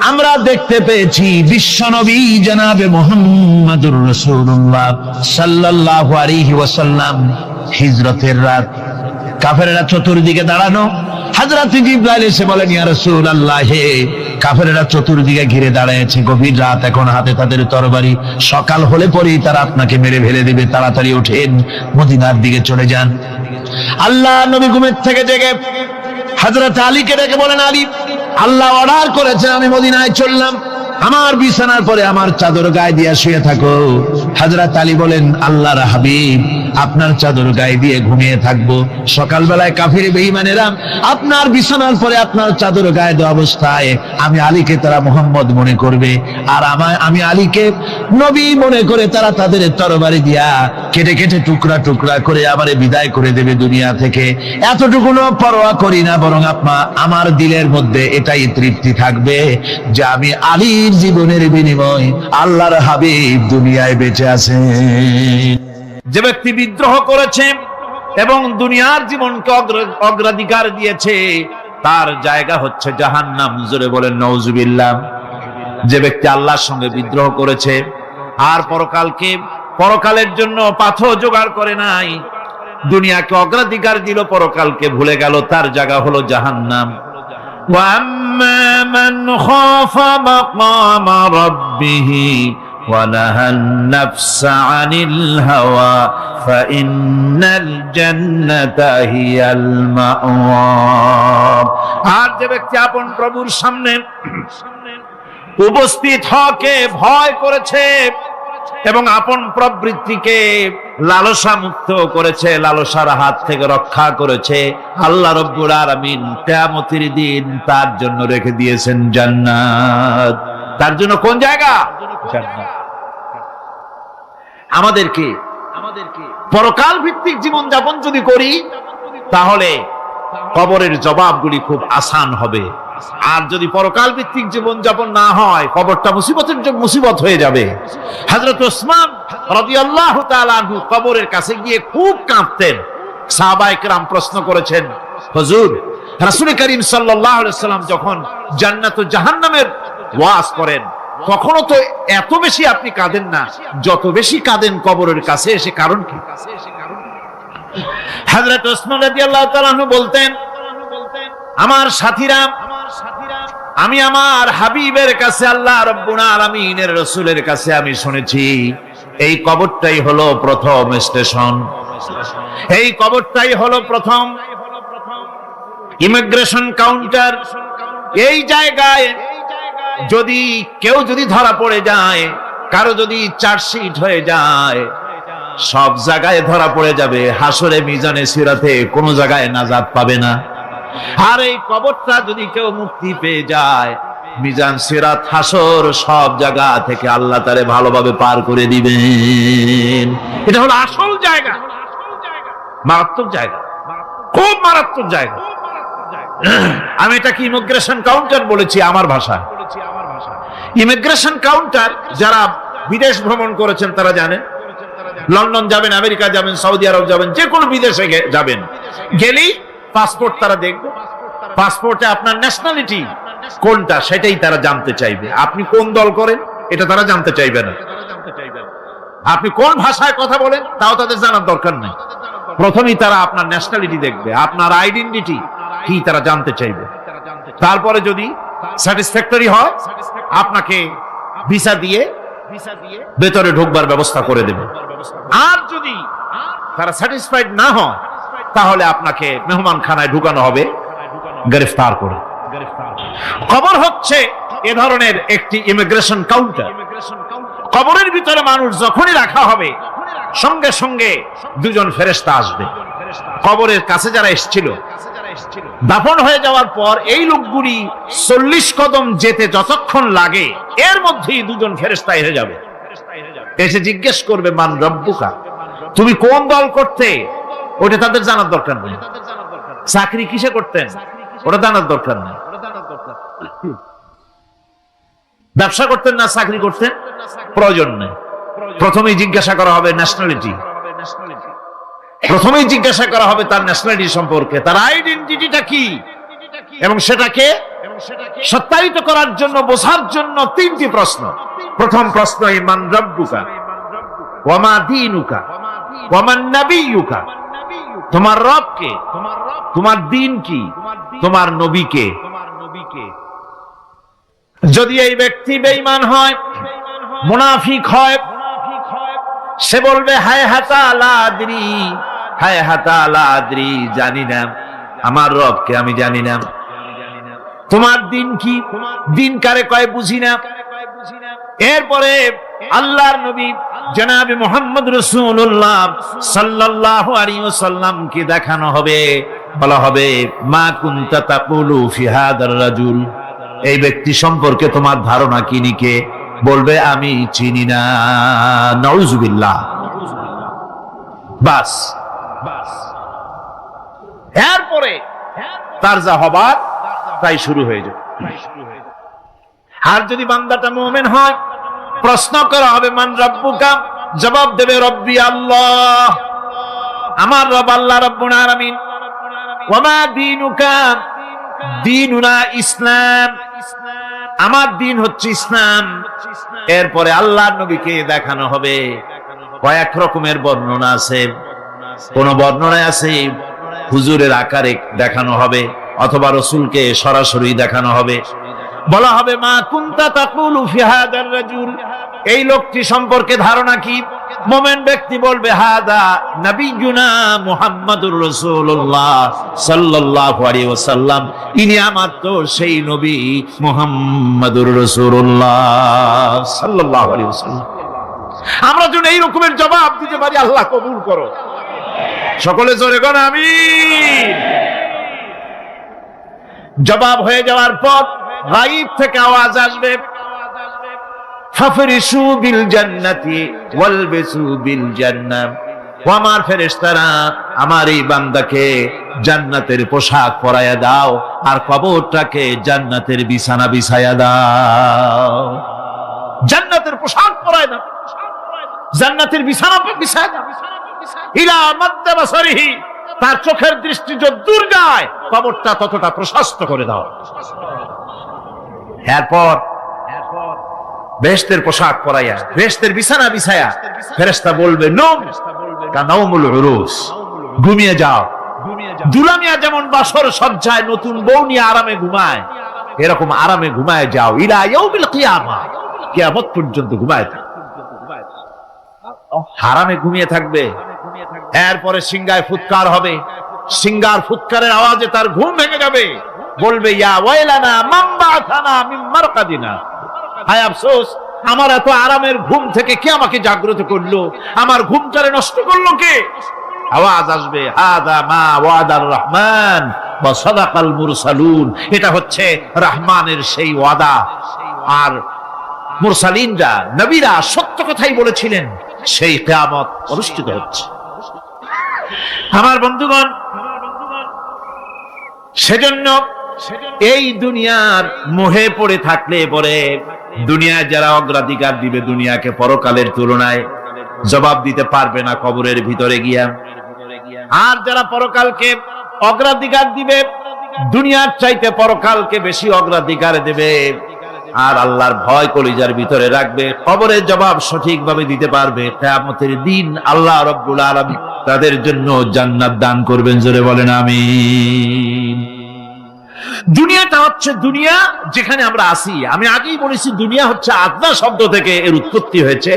আমরা দেখতে পেয়েছি বিশ্বনবী জনাবে মুহাম্মদুর রাসূলুল্লাহ সাল্লাল্লাহু আলাইহি ওয়াসাল্লাম হিজরতের রাত, কাফেররা চতুর্দিকে দাঁড়ানো, হযরত জিবরাইল এসে বলেন, ইয়া রাসূলুল্লাহ, হে কাফেররা চতুর্দিকে ঘিরে দাঁড়িয়েছে, গভীর রাত, এখন হাতে তাদের তরবারি, সকাল হলে পরেই তারা আপনাকে মেরে ফেলে দেবে, তাড়াতাড়ি ওঠেন, মদিনার দিকে চলে যান। আল্লাহ নবী ঘুমের থেকে জেগে হযরত আলীকে ডেকে বলেন, আলী, আল্লাহ অর্ডার করেছেন আমি মদিনায় চললাম, আমার বিছানার পরে আমার চাদর গায়ে দিয়ে শুয়ে থাকো। হযরত আলী বলেন, আল্লাহর হাবিব, আপনার চাদর গায়ে দিয়ে ঘুমিয়ে থাকবো, সকালবেলায় কাফির বেঈমানেরা আপনার বিছানার পরে আপনার চাদর গায়ে দেওয়া অবস্থায় আমি আলীকে তারা মুহাম্মদ মনে করবে, আর আমি আলীকে নবী মনে করে তারা তাদের তরবারি দিয়া কেটে কেটে টুকরা টুকরা করে আমারে বিদায় করে দেবে দুনিয়া থেকে। এতটুকুনো পরোয়া করি না, বরং আমার দিলের মধ্যে এটাই তৃপ্তি থাকবে যে আমি আলীর জীবনের বিনিময় আল্লাহর হাবিব দুনিয়ায় বেঁচে আছেন। যে ব্যক্তি বিদ্রোহ করেছে এবং দুনিয়ার জীবনকে অগ্রাধিকার দিয়েছে, তার জায়গা হচ্ছে জাহান্নাম। জোরে বলেন নাউজুবিল্লাহ। যে ব্যক্তি আল্লাহর সঙ্গে বিদ্রোহ করেছে আর পরকালের জন্য পাথর জোগাড় করে নাই, দুনিয়াকে অগ্রাধিকার দিল, পরকালকে ভুলে গেল, তার জায়গা হলো জাহান্নাম। وَأَمَّا مَنْ خَافَ مَقَامَ رَبِّهِ وَنَهَى النَّفْسَ عَنِ الْهَوَى فَإِنَّ الْجَنَّةَ هِيَ الْمَأْوَى। আর যে ব্যক্তি আপন প্রভুর সামনে উপস্থিত হকে ভয় করেছে এবং আপন প্রবৃত্তিকে লালসা মুক্ত করেছে, লালসার হাত থেকে রক্ষা করেছে, আল্লাহ রব্বুল আলামিন কিয়ামতের দিন তার জন্য রেখে দিয়েছেন জান্নাত। তার জন্য কোন জায়গা? জান্নাত। আমাদেরকে পরকাল ভিত্তিক জীবন যাপন যদি করি তাহলে কবরের জবাবগুলি খুব আসান হবে। আর যদি পরকাল ভিত্তিক জীবন যাপন না হয়, কবরটা মুসিবত হয়ে যাবে। হযরত ওসমান রাদিয়াল্লাহু তাআলা আনহু কবরের কাছে গিয়ে খুব কাঁদতেন। সাহাবায়ে কেরাম প্রশ্ন করেছেন, হুজুর, রাসূল করিম সাল্লাল্লাহু আলাইহি ওয়াসাল্লাম যখন জান্নাত ও জাহান্নামের ওয়াজ করেন কখনো তো এত বেশি আপনি কাঁদেন না, যত বেশি কাঁদেন কবরের কাছে এসে, কারণ কি? হযরত ওসমান রাদিয়াল্লাহু তাআলা আনহু বলতেন, আমার সাথীরা, আমি আমার হাবিবের কাছে, আল্লাহ রাব্বুল আলামিনের রাসূলের কাছে আমি শুনেছি এই কবরটাই হলো প্রথম স্টেশন, এই কবরটাই হলো প্রথম ইমিগ্রেশন কাউন্টার। এই জায়গায় যদি কেউ ধরা পড়ে যায়, কারো যদি চার্জশিট হয়ে যায়, সব জায়গায় ধরা পড়ে যাবে, হাসরে মিজানে সিরাতে কোনো জায়গায় নাজাত পাবে না। আর এই কবরটা যদি কেউ মুক্তি পেয়ে যায়, মিজান সিরাত হাসর সব জায়গা থেকে আল্লাহ তারে ভালোভাবে পার করে দিবেন। এটা হলো আসল জায়গা, মারাত্মক জায়গা, খুব মারাত্মক জায়গা। আমি এটাকে ইমিগ্রেশন কাউন্টার বলেছি আমার ভাষায়। ইমিগ্রেশন কাউন্টার যারা বিদেশ ভ্রমণ করেছেন তারা জানেন। লন্ডন যাবেন, আমেরিকা যাবেন, সৌদি আরব যাবেন, যে কোনো বিদেশে যাবেন, গেলেই পাসপোর্ট তারা দেখবে। পাসপোর্টে আপনার ন্যাশনালিটি কোনটা সেটাই তারা জানতে চাইবে। আপনি কোন দল করেন এটা তারা জানতে চাইবে না। আপনি কোন ভাষায় কথা বলেন তাও তাদের জানার দরকার নেই। প্রথমেই তারা আপনার ন্যাশনালিটি দেখবে, আপনার আইডেন্টিটি কি তারা জানতে চাইবে। তারপরে যদি স্যাটিসফ্যাক্টরি হয় আপনাকে ভিসা দিয়ে ভেতরে ঢোকবার ব্যবস্থা করে দেবে। আর যদি তারা স্যাটিসফাইড না হয় তাহলে আপনাকে মেহমানখানায় ঢুকানো হবে গ্রেফতার করে। কবর হচ্ছে এ ধরনের একটি ইমিগ্রেশন কাউন্টার। কবরের ভিতরে মানুষ যখনই রাখা হবে সঙ্গে সঙ্গে দুজন ফেরেশতা আসবে। কবরের কাছে যারা এসেছিল দাফন হয়ে যাওয়ার পর এই লোকগুলি 40 কদম যেতে যতক্ষণ লাগে এর মধ্যেই দুজন ফেরেশতা এসে যাবে, এসে জিজ্ঞেস করবে, মান রব্বুকা, তুমি কোন দল করতে? ওটা তাদের জানার দরকার নেই। চাকরি কিসে করতেন ওটা জানার দরকার নেই। ব্যবসা করতেন না চাকরি করতেন প্রয়োজন নেই। প্রথমেই জিজ্ঞাসা করা হবে ন্যাশনালিটি, প্রথমেই জিজ্ঞাসা করা হবে তার ন্যাশনালিটি সম্পর্কে, তার আইডেন্টিটিটা কি, এবং সেটাকে সত্যায়িত করার জন্য, বোঝার জন্য 3টি প্রশ্ন। প্রথম প্রশ্ন, মান রব্বুকা ওয়া মা দীনুকা ওয়া মান নাবিয়্যুকা, তোমার রব কে, তোমার দ্বীন কি, তোমার নবী কে। যদি এই ব্যক্তি বেঈমান হয়, মুনাফিক হয়, সে বলবে হায় হাতা লা আদরি, হায় হাতা লা আদরি, জানি না আমার রবকে, আমি জানি না। তোমার দিন কি, দিন কারে কয় বুঝি না। এরপরে আল্লাহর নবী জনাবে মুহাম্মদ রাসূলুল্লাহ সাল্লাল্লাহু আলাইহি ওয়াসাল্লাম কে দেখানো হবে, বলা হবে মা কুনতা তাকুলু ফি হাদার রাজুল, এই ব্যক্তি সম্পর্কে তোমার ধারণা কি নিকে? বলবে আমি চিনি না। নাউযুবিল্লাহ। বাস এরপরে তার যা হবার তাই শুরু হয়ে যাবে। আর যদি বান্দাটা মুমিন হয়, প্রশ্ন করা হবে মান রব্বুকা, জবাব দেবে রব্বি আল্লাহ, আমার রব আল্লাহ রাব্বুল আলামিন। ওয়া মা দীনুকা, দীনুনা ইসলাম, আমার দিন হচ্ছে ইসলাম। এরপরে আল্লাহর নবীকে দেখানো হবে। কয়েক রকমের বর্ণনা আছে, কোন বর্ণনায় আছে হুজুরের আকারে দেখানো হবে, অথবা রাসূলকে সরাসরি দেখানো হবে। বলা হবে মা কুনতা তাকুলু ফি হাদার রাজুল, এই লোকটি সম্পর্কে ধারণা কি? মুমিন ব্যক্তি বলবে হাদা নবিয়ুনা মুহাম্মাদুর রাসূলুল্লাহ সাল্লাল্লাহু আলাইহি ওয়াসাল্লাম, ইনি আমার তো সেই নবী মুহাম্মাদুর রাসূলুল্লাহ সাল্লাল্লাহু আলাইহি ওয়াসাল্লাম। আমরা যেন এই রকমের জবাব দিতে পারি, আল্লাহ কবুল করো। সকলে জোরে গণ আমিন। জবাব হয়ে যাওয়ার পর গায়ব থেকে আওয়াজ আসবে, ফাফরিশু বিল জান্নাতি ওয়ালবিসু বিল জান্নাহ। ও আমার ফেরেশতারা, আমার এই বান্দাকে জান্নাতের পোশাক পরাইয়া দাও আর কবরটাকে জান্নাতের বিছানা বিছাইয়া দাও। জান্নাতের পোশাক পরায় দাও, জান্নাতের বিছানা বিছাইয়া দাও। ইলা মাদ্দা বাসারিহি, তার চোখের দৃষ্টি যতদূর যায় কবরটা ততটা প্রশস্ত করে দাও। এরপর বেহেশতের পোশাক পরাইয়া বেহেশতের বিছানা বিছায়া ফেরেশতা বলবে, নম কানাউমুল উরুস, ঘুমিয়ে যাও। দুলামিয়া যেমন বাসর সজ্জায় নতুন বউ নিয়ে আরামে ঘুমায়, এরকম আরামে ঘুমায় যাও। ইলা ইয়াউমিল কিয়ামা, কিয়ামত পর্যন্ত ঘুমায় থাকবে, হারামে ঘুমিয়ে থাকবে। এরপরে সিংগায় ফুৎকার হবে, সিংগার ফুৎকারের আওয়াজে তার ঘুম ভেঙে যাবে। বলবে, ইয়া ওয়াইলানা মান বা'আথানা মিন মারকাদিনা, হায় আফসোস, আমার এত আরামের ঘুম থেকে কে আমাকে জাগ্রত করলো, আমার ঘুমটারে নষ্ট করলো কে? আওয়াজ আসবে, হাদা মা ওয়াদার রহমান ওয়া সাদাকাল মুরসালুন, এটা হচ্ছে রহমানের সেই ওয়াদা, আর মুরসালিনরা নবীরা সত্য কথাই বলেছিলেন, সেই কিয়ামত অনুষ্ঠিত হচ্ছে। আমার বন্ধুগণ, সেজন্য এই দুনিয়ার মোহে পড়ে থাকলে পরে দুনিয়ায় যারা অগ্রাধিকার দিবে দুনিয়াকে পরকালের তুলনায়, জবাব দিতে পারবে না কবরের ভিতরে গিয়া। আর যারা পরকালকে অগ্রাধিকার দিবে, দুনিয়ার চাইতে পরকালকে বেশি অগ্রাধিকার দেবে, আর আল্লাহর ভয় কলিজার ভিতরে রাখবে, কবরের জবাব সঠিকভাবে দিতে পারবে, কিয়ামতের দিন আল্লাহ রাব্বুল আলামিন তাদের জন্য জান্নাত দান করবেন। জোরে বলেন আমিন। দুনিয়াটা হচ্ছে দুনিয়া যেখানে আমরা আছি। আমি আগেই বলেছি, দুনিয়া হচ্ছে আদনা শব্দ থেকে এর উৎপত্তি হয়েছে।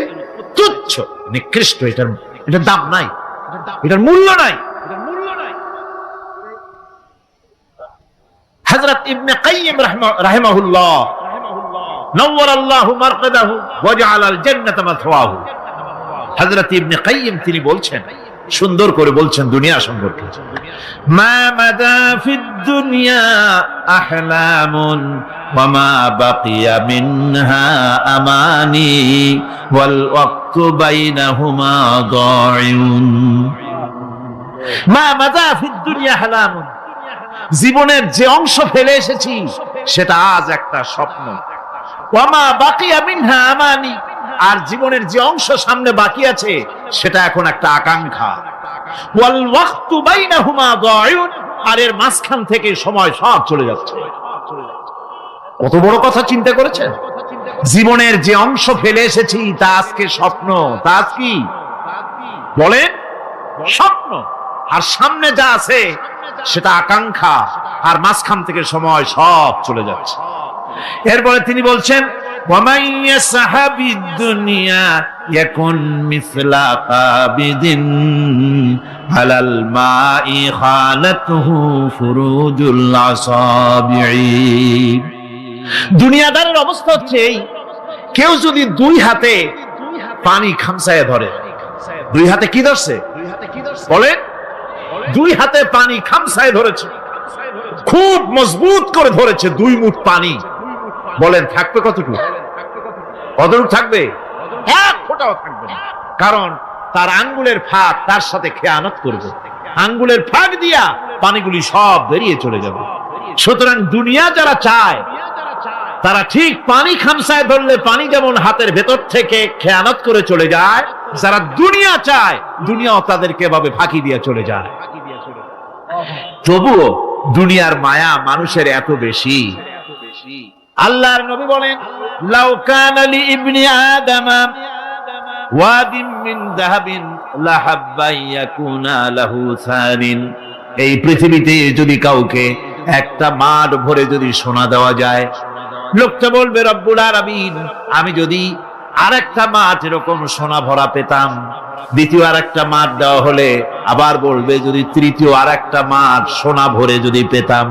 তুচ্ছ, নিকৃষ্ট, এটার দাম নাই, এটার মূল্য নাই। হযরত ইবনে কাইয়িম রাহিমাহুল্লাহ, নওয়ারাল্লাহু মারকাদাহু ওয়া জাআলাল জান্নাতা মাথওয়াহু, হযরত ইবনে কাইয়িম তিনি বলছেন, সুন্দর করে বলছেন দুনিয়া সম্পর্কে, মা মাদা ফিদ দুনিয়া আহলামুন ওয়া মা বাকিয়া মিনহা আমানি ওয়াল ওয়াক্তু বাইনাহুমা দাইউন। মা মাদা ফিদ দুনিয়া আহলামুন, জীবনের যে অংশ ফেলে এসেছি সেটা আজ একটা স্বপ্ন। ওয়া মা বাকিয়া মিনহা আমানি, আর জীবনের যে অংশ সামনে বাকি আছে সেটা এখন একটা আকাঙ্ক্ষা। ওয়াল ওয়াক্তু বাইনাহুমা দাইউন, আর এর মাঝখান থেকে সময় সব চলে যাচ্ছে। কত বড় কথা চিন্তা করেছেন? জীবনের যে অংশ ফেলে এসেছি তা আজকে স্বপ্ন, তা আজ কি বলেন? স্বপ্ন। আর সামনে যা আছে সেটা আকাঙ্ক্ষা, আর মাঝখান থেকে সময় সব চলে যাচ্ছে। এরপরে তিনি বলছেন, ওয়ামান ইয়াসহাবিদ দুনিয়া ইয়াকুন মিসলা কাবিদিন আলাল মাই খালাতুহু ফুরুজুল আসাবিঈ। দুনিয়াদারের অবস্থা হচ্ছে এই, কেউ যদি দুই হাতে পানি খামসায় ধরে, দুই হাতে কি ধরছে বলেন? দুই হাতে পানি খামসায় ধরেছে, খুব মজবুত করে ধরেছে, দুই মুঠ পানি। বলেন থাকবে কতটুকু? কতটুকু থাকবে? এক ফোঁটাও থাকবে না, কারণ তার আঙ্গুলের ফাঁক তার সাথে খেয়ানত করবে, আঙ্গুলের ফাঁক দিয়া পানিগুলি সব বেরিয়ে চলে যাবে। সুতরাং দুনিয়া যারা চায় তারা ঠিক পানি খামসায় ধরলে পানি যেমন হাতের ভেতর থেকে খেয়ানত করে চলে যায়, যারা দুনিয়া চায় দুনিয়াও তাদেরকে এভাবে ফাঁকি দিয়ে চলে যায়। তবুও দুনিয়ার মায়া মানুষের এত বেশি। আল্লাহর নবী বলেন, লাউ কানা লি ইবনি আদামা ওয়াদিন মিন যাহাবিন লাহাব্বা ইয়াকুনা লাহু সারিন। এই পৃথিবীতে যদি কাউকে একটা মাঠ ভরে যদি সোনা দেওয়া যায়, লোকটা বলবে, রব্বুল আলামিন, আমি যদি আরেকটা মাঠ এরকম সোনা ভরা পেতাম। দ্বিতীয় আরেকটা মাঠ দেওয়া হলে আবার বলবে, যদি তৃতীয় আরেকটা মাঠ সোনা ভরে যদি পেতাম।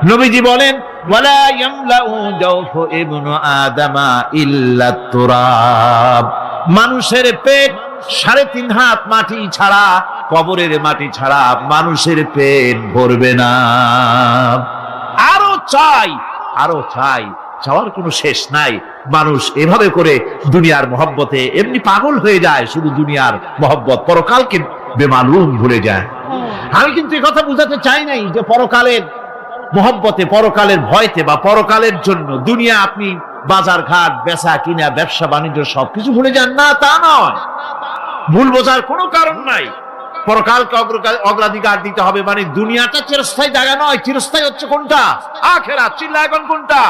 নবীজি বলেন, ওয়ালা ইয়ামলাউ জাওফু ইবনু আদামা ইল্লা তুরাব। মানুষের পেট 3.5 হাত মাটি ছাড়া, কবরের মাটি ছাড়া মানুষের পেট ভরবে না। আরো চাই, আরো চাই, চাওয়ার কোনো শেষ নাই। মানুষ এভাবে করে দুনিয়ার মহব্বতে এমনি পাগল হয়ে যায়, শুধু দুনিয়ার মহব্বত, পরকালকে বেমালুম ভুলে যায়। আমি কিন্তু এই কথা বুঝাতে চাই নাই যে পরকালের মহব্বতে, পরকালের ভয়তে বা পরকালের জন্য দুনিয়া আপনি বাজার ঘাট, বেচা কিনা, ব্যবসা বাণিজ্য সবকিছু ভুলে যান, না তা নয়। ভুল বোঝার কোনো কারণ নাই। পরকালকে অগ্রাধিকার দিতে হবে, মানে দুনিয়াটা চিরস্থায়ী জায়গা নয়। চিরস্থায়ী হচ্ছে কোনটা? আখিরাত। চিল্লা এখন কোনটা?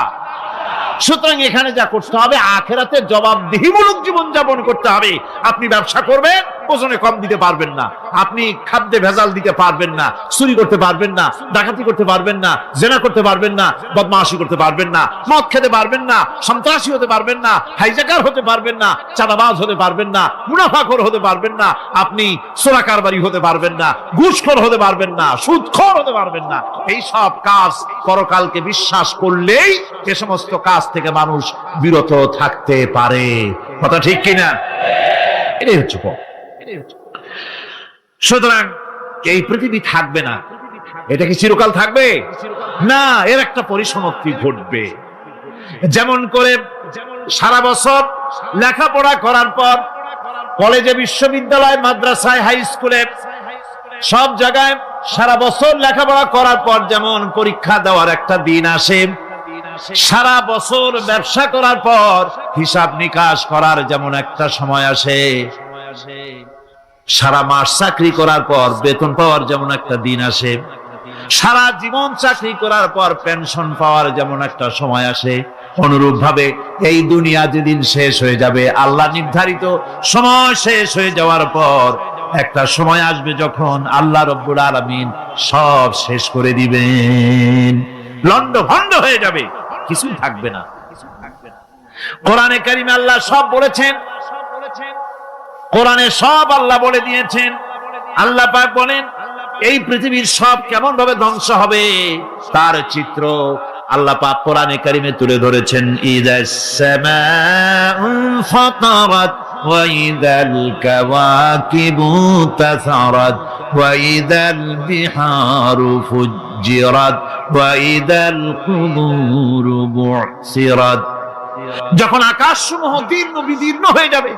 সুতরাং এখানে যা করতে হবে, আখিরাতে জবাবদিহিমূলক জীবন যাপন করতে হবে। আপনি ব্যবসা করবেন, ওজনে কম দিতে পারবেন না। আপনি খাদ্যে ভেজাল দিতে পারবেন না, চুরি করতে পারবেন না, ডাকাতি করতে পারবেন না, জেনা করতে পারবেন না, বদমাশি করতে পারবেন না, মদ খেতে পারবেন না, সন্ত্রাসী হতে পারবেন না, হাইজাকার হতে পারবেন না, চাঁদাবাজ হতে পারবেন না, মুনাফাখোর হতে পারবেন না, আপনি চোরা কারবারি হতে পারবেন না, ঘুষখোর হতে পারবেন না, সুদখোর হতে পারবেন না। এই সব কাজ পরকালকে বিশ্বাস করলেই এ সমস্ত কাজ থেকে মানুষ বিরত থাকতে পারে। কথা ঠিক কিনা? এটাই হচ্ছে পথ। সুতরাং এই পৃথিবী থাকবে না, এটা কি চিরকাল থাকবে? না, এর একটা পরিসমাপ্তি ঘটবে। যেমন করে সারা বছর লেখাপড়া করার পর কলেজে, বিশ্ববিদ্যালয়, মাদ্রাসায়, হাই স্কুলে, সব জায়গায় সারা বছর লেখাপড়া করার পর যেমন পরীক্ষা দেওয়ার একটা দিন আসে, সারা বছর ব্যবসা করার পর হিসাব নিকাশ করার যেমন একটা সময় আসে, সারা মাস চাকরি করার পর বেতন পাওয়ার যেমন একটা দিন আসে, সারা জীবন চাকরি করার পর পেনশন পাওয়ার যেমন একটা সময় আসে, অনুরূপ ভাবে এই দুনিয়া যেদিন শেষ হয়ে যাবে, আল্লাহ নির্ধারিত সময় শেষ হয়ে যাওয়ার পর একটা সময় আসবে যখন আল্লাহ রব্বুল আলামিন সব শেষ করে দিবেন, লন্ডভন্ড হয়ে যাবে, কিছুই থাকবে না। কোরআনে কারিমে আল্লাহ সব বলেছেন, কোরআনে সব আল্লাহ বলে দিয়েছেন। আল্লাহ পাক বলেন এই পৃথিবীর সব কেমন ভাবে ধ্বংস হবে তার চিত্র আল্লাহ পাক কোরআনে কারিমে তুলে ধরেছেন। ইদাস সামাউ ফাতারাত ওয়া ইদাল কাওয়াকিবু তাসারাত ওয়া ইদাল বিহারু ফুজ্জিরাত ওয়া ইদাল কুবুরু বু'সিরাত। যখন আকাশসমূহ দীর্ঘ বিদীর্ণ হয়ে যাবে,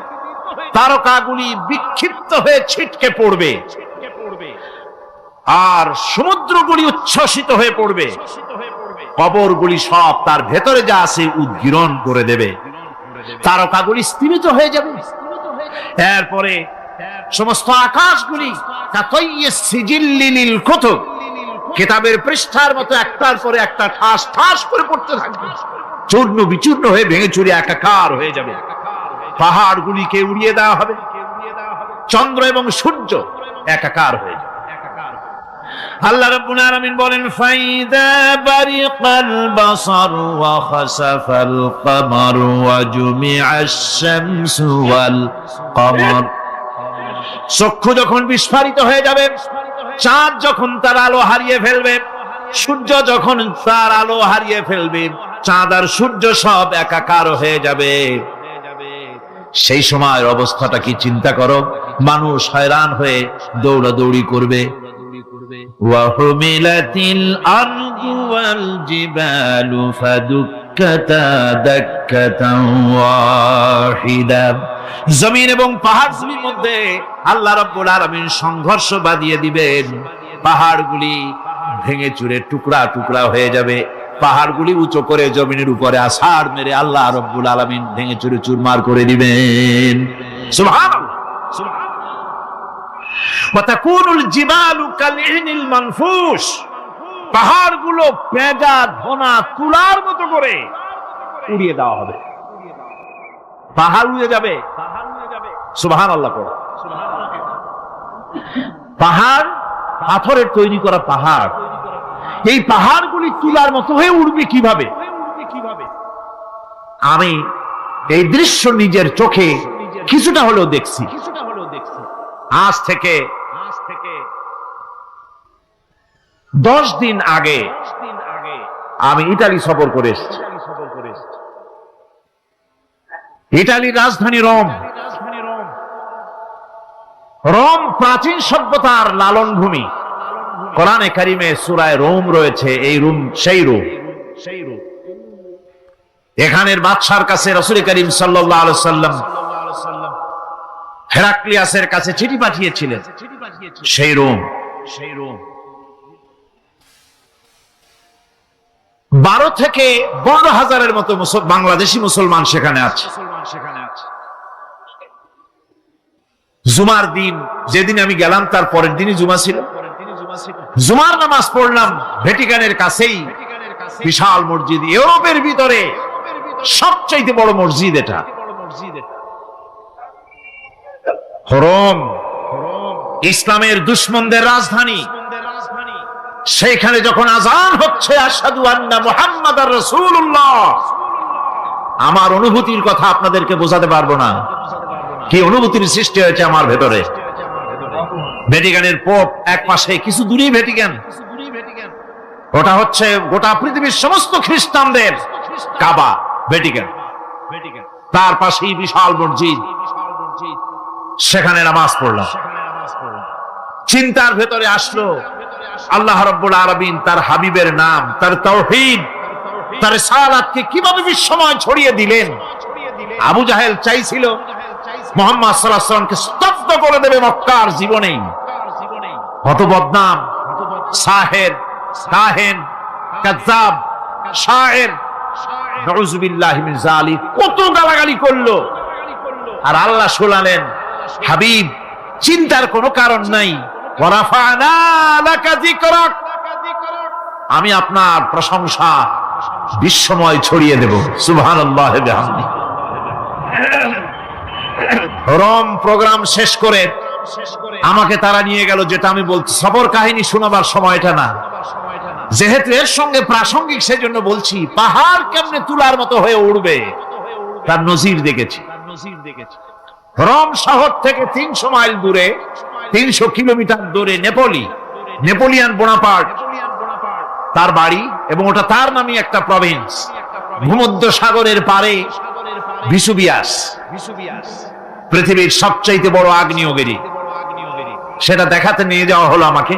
তারকাগুলি বিক্ষিপ্ত হয়ে ছিটকে পড়বে, আর সমুদ্রগুলি উচ্ছ্বসিত হয়ে পড়বে, কবরগুলি সব তার ভেতরে যা আছে উদ্গীরণ করে দেবে, তারকাগুলি স্থিমিত হয়ে যাবে। এরপরে সমস্ত আকাশগুলি সিজিল্লিল কুতুব, কিতাবের পৃষ্ঠার মতো একটার পরে একটা ঠাস ঠাস করে পড়তে থাকবে, চূর্ণ বিচূর্ণ হয়ে ভেঙে চুরে একাকার হয়ে যাবে। পাহাড়গুলিকে উড়িয়ে দেওয়া হবে, চন্দ্র এবং সূর্য একাকার হয়ে যাবে। আল্লাহ রাব্বুল আলামিন বলেন ফাইদা বারিকাল বাসার ওয়া খাসাফাল কমার ওয়া জুমিআশ শামসু ওয়াল কমার। চক্ষু যখন বিস্ফারিত হয়ে যাবে, চাঁদ যখন তার আলো হারিয়ে ফেলবে, সূর্য যখন তার আলো হারিয়ে ফেলবে, চাঁদ আর সূর্য সব একাকার হয়ে যাবে, সেই সময়ের অবস্থাটা কি চিন্তা করো। মানুষ হয়রান হয়ে দৌড়াদৌড়ি করবে। ওয়াহুমিলাতিল আরদু ওয়াল জিবালু ফাদুক্কাতা দাক্কাতান ওয়াহিদা। জমিন এবং পাহাড়গুলির মধ্যে আল্লাহ রাব্বুল আলামিন সংঘর্ষ বাঁধিয়ে দিবেন, পাহাড়গুলি ভেঙে চুরে টুকরা টুকরা হয়ে যাবে, পাহাড়গুলি উঁচু করে জমিনের উপরে আছাড় মেরে আল্লাহ রাব্বুল আলামিন ভেঙে চুরে চুরমার করে দিবেন। সুবহানাল্লাহ। ওয়া তাকুনুল জিবালু কালইনিল মানফুস, পাহাড়গুলো পেঁজা ধোনা তুলার মতো করে উড়িয়ে দেওয়া হবে, পাহাড় উড়ে যাবে। সুবহানাল্লাহ। পাহাড় পাথরের তৈরি করা পাহাড়, এই পাহাড়গুলি তুলার মতো হয়ে উড়বে কিভাবে? আমি এই দৃশ্য নিজের চোখে কিছুটা হলেও দেখছি। আজ থেকে 10 দিন আগে আমি ইতালি সফর করে এসেছি। ইতালির রাজধানী রোম। রোম প্রাচীন সভ্যতার লালন ভূমি। কোরআনে কারিমে সূরায়ে রোম রয়েছে, এই রোম সেই রোম। এখানের বাদশার কাছে রাসূল করিম সাল্লাল্লাহু আলাইহি ওয়াসাল্লাম হেরাক্লিয়াসের কাছে চিঠি পাঠিয়েছিলেন, সেই রোম। 12 থেকে 15,000-এর মতো বাংলাদেশি মুসলমান সেখানে আছে। জুমার দিন, যেদিন আমি গেলাম তার পরের দিনই জুমা ছিল। জুমার নামাজ পড়লাম ভ্যাটিকানের কাছেই, বিশাল মসজিদ, ইউরোপের ভিতরে সবচাইতে বড় মসজিদ এটা। রোম ইসলামের দুশমনদের রাজধানী। সেখানে যখন আযান হচ্ছে আশহাদু আন্না মুহাম্মাদার রাসূলুল্লাহ, আমার অনুভূতির কথা আপনাদেরকে বোঝাতে পারবো না, কি অনুভূতির সৃষ্টি হয়েছে আমার ভেতরে। ভ্যাটিকানের পোপ এক পাশে, কিছু দূরেই ভ্যাটিকান। ওটা হচ্ছে গোটা পৃথিবীর সমস্ত খ্রিস্টানদের কাবা, ভ্যাটিকান। তার পাশেই বিশাল মসজিদ, সেখানে নামাজ পড়লাম। চিন্তার ভেতরে আসলো আল্লাহ রাব্বুল আলামিন তার হাবিবের নাম, তার তাওহীদ, তার রিসালাতকে কিভাবে বিশ্বময় ছড়িয়ে দিলেন। আবু জাহেল চাইছিল মুহাম্মদ সাল্লাল্লাহু আলাইহি ওয়াসাল্লামকে স্তব্ধ করে দেবে মক্কার জীবনেই। কত বদনাম, সাহের, কাহেন, কাযযাব, শায়ের, নাউযুবিল্লাহি মিন যালিক, কত গালাগালি করলো। আর আল্লাহ শোনালেন, হাবিব চিন্তার কোনো কারণ নাই, ওয়া রাফা'না লাকা যিকরাক, আমি আপনার প্রশংসা বিশ্বময় ছড়িয়ে দেব। সুবহানাল্লাহি ওয়া বিহামদিহি। রোম প্রোগ্রাম শেষ করে আমাকে তারা নিয়ে গেল, যেটা আমি বলছি সফর কাহিনী শোনাবার সময়টা না, যেহেতু এর সঙ্গে প্রাসঙ্গিক সেজন্য বলছি। পাহাড় কেমনে তুলার মতো হয়ে উঠবে তার নজির দেখেছি। রোম শহর থেকে 300 মাইল দূরে, 300 কিলোমিটার দূরে নেপোলিয়ান বোনাপার্ট তার বাড়ি, এবং ওটা তার নামে একটা প্রভিন্স। ভূমধ্য সাগরের পারে ভিসুভিয়াস, পৃথিবীর সবচাইতে বড় আগ্নেয়গিরি, সেটা দেখাতে নিয়ে যাওয়া হলো আমাকে।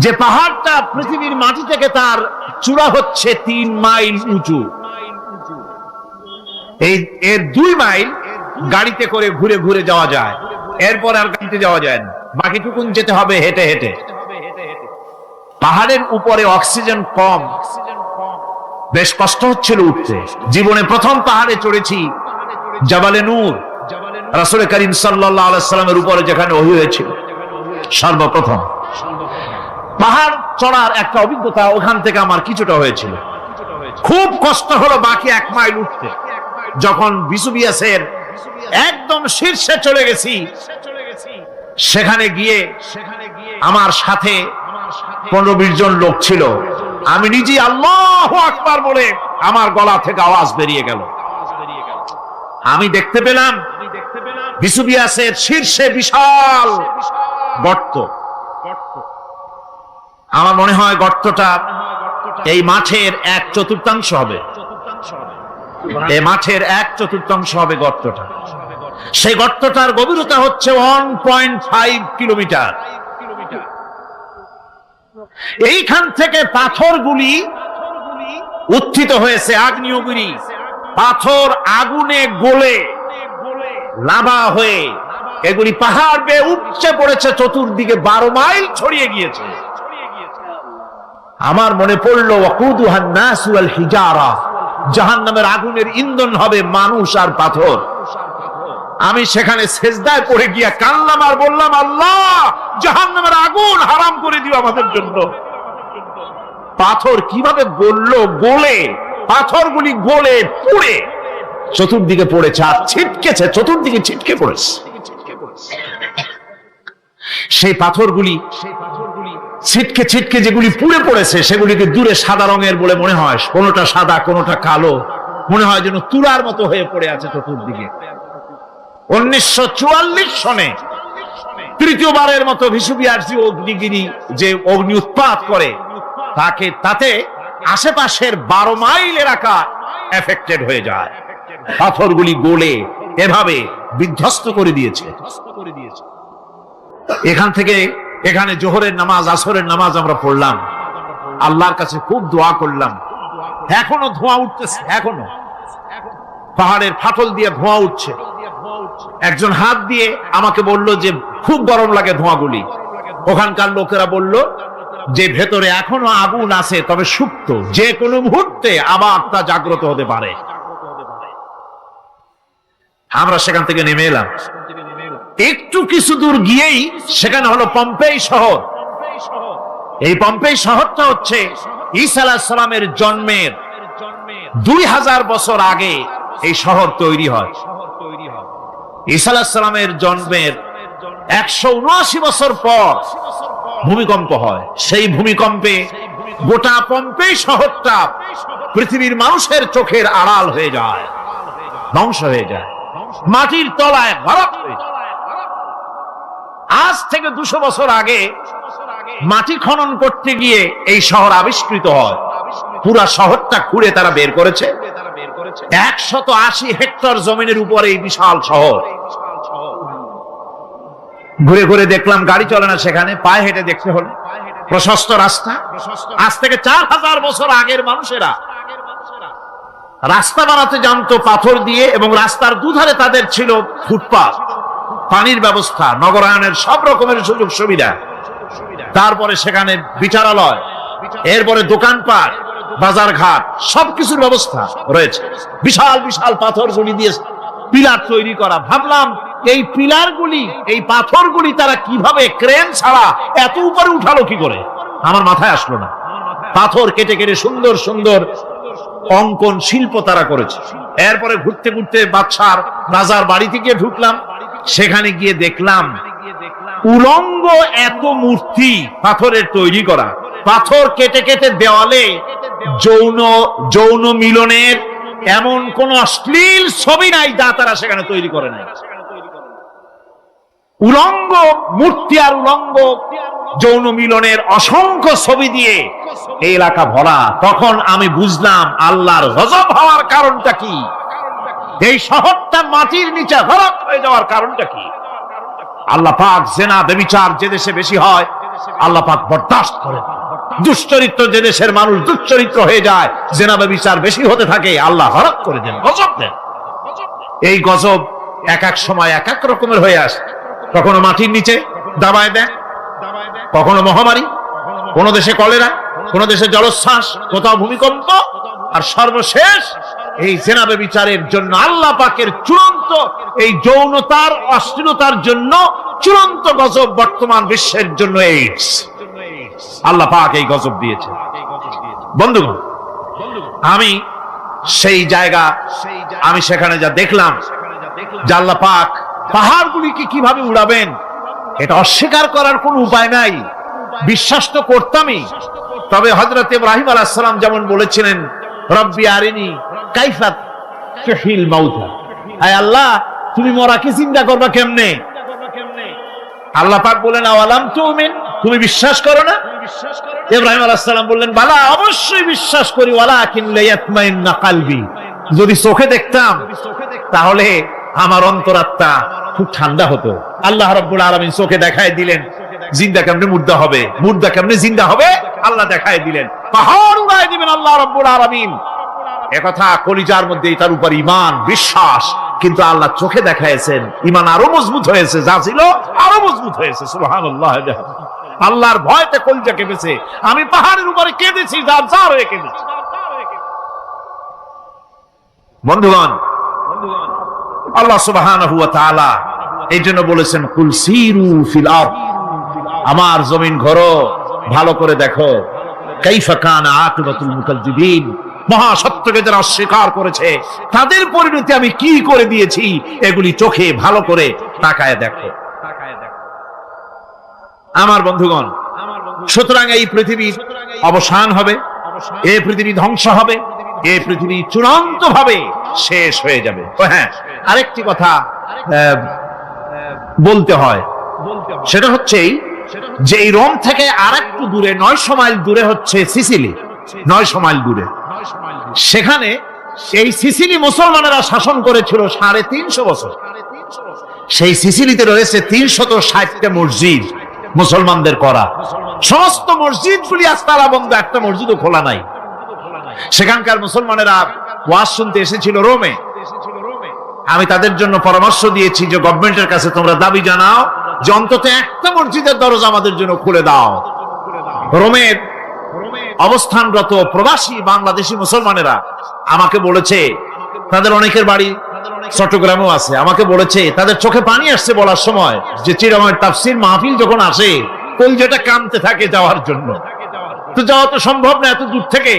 যে পাহাড়টা পৃথিবীর মাটি থেকে তার চূড়া হচ্ছে 3 মাইল উঁচু। এর 2 মাইল গাড়িতে করে ঘুরে ঘুরে যাওয়া যায়, এরপর আর গাড়িতে যাওয়া যায় না, বাকিটুকুন যেতে হবে হেঁটে হেঁটে। পাহাড়ের উপরে অক্সিজেন কম, বেশ কষ্ট হচ্ছিল উঠতে। জীবনে প্রথম পাহাড়ে চড়েছি, জাবালে নূর, রাসূল করিম সাল্লাল্লাহু আলাইহি সাল্লামের উপরে যেখানে ওহী হয়েছিল সর্বপ্রথম। পাহাড় চড়ার একটা অভিজ্ঞতা ওখান থেকে আমার কিছুটা হয়েছিল। খুব কষ্ট হলো বাকি 1 মাইল উঠতে। যখন ভিসুভিয়াসের একদম শীর্ষে চলে গেছি, সেখানে গিয়ে আমার সাথে 15-20 জন লোক ছিল। আমি নিজে আল্লাহু আকবার বলে আমার গলা থেকে আওয়াজ বেরিয়ে গেল। আমি দেখতে পেলাম ভিসুভিয়াসের শীর্ষে বিশাল গর্ত। আমার মনে হয় গর্তটা এই মাঠের 1/4 হবে। এই মাঠের 1/4 হবে গর্তটা। সেই গর্তটার গভীরতা হচ্ছে 1.5 কিলোমিটার। এইখান থেকে পাথরগুলি উত্থিত হয়েছে, আগ্নেয়গিরি পাথর আগুনে গলে লাভা হয়ে এগুলি পাহাড় বেয়ে উপচে পড়েছে, চতুর্দিকে 12 মাইল ছড়িয়ে গিয়েছে। আমার মনে পড়লো ওয়াকুদুহান নাস ওয়াল হিজারা, জাহান্নামের আগুনের ইন্ধন হবে মানুষ আর পাথর। আমি সেখানে সেজদায় পড়ে গিয়া কান্নাম আর বললাম, আল্লাহ জাহান্নামের আগুন হারাম করে দিও আমাদের জন্য। পাথর কিভাবে গললো, গলে পাথরগুলি গলে পুড়ে চতুর্দিকে পড়েছে আর ছিটকেছে, চতুর্দিকে ছিটকে পড়েছে। সেই পাথরগুলি ছিটকে ছিটকে যেগুলি পুড়ে পড়েছে সেগুলিকে দূরে সাদা রঙের বলে মনে হয়, কোনোটা সাদা কোনোটা কালো, মনে হয় যেন তুলার মতো হয়ে পড়ে আছে চতুর্দিকে। 1944 সনে তৃতীয়বারের মতো ভিসুভিয়াস অগ্নিগিরি যে অগ্নি উৎপাত করে, তাতে আশেপাশের 12 মাইল এলাকা এফেক্টেড হয়ে যায়। পাথরগুলি গলে এভাবে বিধ্বস্ত করে দিয়েছে। এখান থেকে এখানে জোহরের নামাজ, আসরের নামাজ আমরা পড়লাম, আল্লাহর কাছে খুব দোয়া করলাম। এখনো ধোঁয়া উঠতেছে, এখনো পাহাড়ের ফাটল দিয়ে ধোঁয়া উঠছে। একজন হাত দিয়ে আমাকে বলল যে খুব গরম লাগে ধোঁয়াগুলি। ওখানকার লোকেরা বলল যে ভেতরে এখনো আগুন আছে, তবে সুপ্ত, যে কোনো মুহূর্তে আবার তা জাগ্রত হতে পারে। আমরা সেখান থেকে নেমে এলাম। একটু কিছু দূর গিয়েই সেখানে হলো পম্পেই শহর। এই পম্পেই শহরটা হচ্ছে ঈসা আলাইহিস সালামের জন্মের 2000 বছর আগে এই শহর তৈরি হয়। ঈসা আলাইহিস সালামের জন্মের 179 বছর পর ভূমিকম্প হয়। সেই ভূমিকম্পে গোটা পম্পেই শহরটা পৃথিবীর মানুষের চোখের আড়াল হয়ে যায়, ধ্বংস হয়ে যায়, মাটির তলায় গরক হয়ে যায়। আজ থেকে 200 বছর আগে মাটি খনন করতে গিয়ে এই শহর আবিষ্কৃত হয়। পুরা শহরটা খুঁড়ে তারা বের করেছে 180 হেক্টর জমিনের উপরে এই বিশাল শহর। ঘুরে ঘুরে দেখলাম, গাড়ি চলে না সেখানে, পায়ে হেঁটে দেখতে হলো। প্রশস্ত রাস্তা। আজ থেকে 4000 বছর আগের মানুষেরা রাস্তা বানাতে জানতো পাথর দিয়ে, এবং রাস্তার দুধারে তাদের ছিল ফুটপাত, পানির ব্যবস্থা, নগরায়নের সব রকমের সুযোগ সুবিধা। তারপরে সেখানে বিচারালয়, এরপরে দোকানপাট, বাজার ঘাট, সবকিছুর ব্যবস্থা রয়েছে। বিশাল বিশাল পাথরগুলি দিয়ে পিলার তৈরি করা। ভাবলাম এই পিলারগুলি, এই পাথরগুলি তারা কিভাবে ক্রেন ছাড়া এত উপরে উঠালো কি করে, আমার মাথায় আসলো না। পাথর কেটে কেটে সুন্দর সুন্দর অঙ্কন শিল্প তারা করেছে। এরপরে ঘুরতে ঘুরতে বাদশার রাজার বাড়িতে গিয়ে ঢুকলাম। সেখানে গিয়ে দেখলাম উলঙ্গ এত মূর্তি পাথরের তৈরি করা। পাথর কেটে কেটে দেওয়ালে যৌন মিলনের এমন কোন অশ্লীল ছবি নাই যা তারা সেখানে তৈরি করে নাই। উলঙ্গ মূর্তি আর উলঙ্গ যৌন মিলনের অসংখ্য ছবি দিয়ে এই এলাকা ভরা। তখন আমি বুঝলাম আল্লাহর গজব হওয়ার কারণটা কি, এই শহরটা মাটির নিচে গরক হয়ে যাওয়ার কারণটা কি। আল্লাহ পাক জেনা ব্যভিচার যে দেশে বেশি হয় আল্লাহ পাক বরদাস্ত করে। দুশ্চরিত্র যে দেশের মানুষ দুশ্চরিত্র হয়ে যায়, জেনা ব্যভিচার বেশি হতে থাকে, আল্লাহ হরক করে দেন, গজব দেন। এই গজব এক এক সময় এক এক রকমের হয়ে আসে। কখনো মাটির নিচে দাবায় দেয়, কখনো মহামারী, কোন দেশে কলেরা, কোন দেশে জলোচ্ছ্বাস, কোথাও ভূমিকম্প, আর সর্বশেষ এই জেনা ব্যভিচারের জন্য আল্লাহ পাকের চূড়ান্ত এই যৌনতার অশ্লীলতার জন্য চূড়ান্ত গজব বর্তমান বিশ্বের জন্য এইডস। আল্লাহ পাক এই গজব দিয়েছে। বন্ধুগণ, আমি সেই জায়গা, আমি সেখানে যা দেখলাম যে আল্লাহ পাক পাহাড়গুলিকে কিভাবে উড়াবেন, এটা অস্বীকার করার কোনো উপায় নাই। বিশ্বাস তো করতামই, তবে হযরত ইব্রাহিম আলাইহিস সালাম যেমন বলেছিলেন, রব্বি আরিনি কাইফা তুহিল মাউতা, আয় আল্লাহ তুমি মরাকে জিন্দা করবা কেমনে? আল্লাহ পাক বলেন, আওয়ালাম তুমিন, তুমি বিশ্বাস করো না? ইব্রাহিম আলাইহিস সালাম বললেন, বালা, অবশ্যই বিশ্বাস করি, ওয়ালাকিন লিয়াতমাইন্না কলবি, যদি চোখে দেখতাম তাহলে আমার অন্তরাত্মা খুব ঠান্ডা হতো। আল্লাহ রাব্বুল আলামিন চোখে দেখায় দিলেন জিন্দা কেমনে মুর্দা হবে, মুর্দা কেমনে জিন্দা হবে, আল্লাহ দেখায় দিলেন। পাহাড় উড়ায় দিবেন আল্লাহ রাব্বুল আলামিন। একথা কলিজার মধ্যে তার উপর ঈমান বিশ্বাস, কিন্তু আল্লাহ চোখে দেখাইছেন, ঈমান আরো মজবুত হয়েছে, যা ছিল আরো মজবুত হয়েছে। সুবহানাল্লাহ। আল্লাহর ভয়তে কলিজা কেঁপেছে। আমি পাহাড়ের উপরে কেঁদেছি, জার হয়ে কেঁদেছি। বন্ধুগণ, আল্লাহ সুবহানাহু ওয়া তাআলা এই জন্য বলেছেন, কুল সিরু ফিল আরদ, আমার জমিন ঘোরো, ভালো করে দেখো, কাইফা কানা আকিবাতুল মুকাজ্জিবিন, মহাসত্যকে যারা অস্বীকার করেছে তাদের পরিণতি আমি কি করে দিয়েছি, এগুলি চোখে ভালো করে তাকায় দেখো। আমার বন্ধুগণ, সুতরাং এই পৃথিবীর অবসান হবে, এই পৃথিবী ধ্বংস হবে, এই পৃথিবী চূড়ান্ত ভাবে শেষ হয়ে যাবে। হ্যাঁ, আরেকটি কথা বলতে হয়, সেটা হচ্ছে যে এই রোম থেকে আরেকটু দূরে 900 মাইল দূরে হচ্ছে সিসিলি, 900 মাইল দূরে। সেখানে সেই সিসিলি মুসলমানেরা শাসন করেছিল 350 বছর। সেই সিসিলিতে রয়েছে 360টা মসজিদ মুসলমানদের করা। সমস্ত মসজিদগুলি আজ তালা বন্ধ, একটা মসজিদও খোলা নাই। সেখানকার মুসলমানেরা ওয়াজ শুনতে এসেছিল রোমে। আমি তাদের জন্য পরামর্শ দিয়েছি যে গভর্নমেন্টের কাছে তোমরা দাবি জানাও যে অন্তত একটা মসজিদের দরজা আমাদের জন্য খুলে দাও। রোমের অবস্থানরত প্রবাসী বাংলাদেশি মুসলমানেরা আমাকে বলেছে, তাদের অনেকের বাড়ি চট্টগ্রামেও আছে, আমাকে বলেছে তাদের চোখে পানি আসছে বলার সময় যে চিরাময়ের তাফসীর মাহফিল যখন আসে কলজাটা কাঁদতে থাকে যাওয়ার জন্য। তো যাওয়া তো সম্ভব না এত দূর থেকে,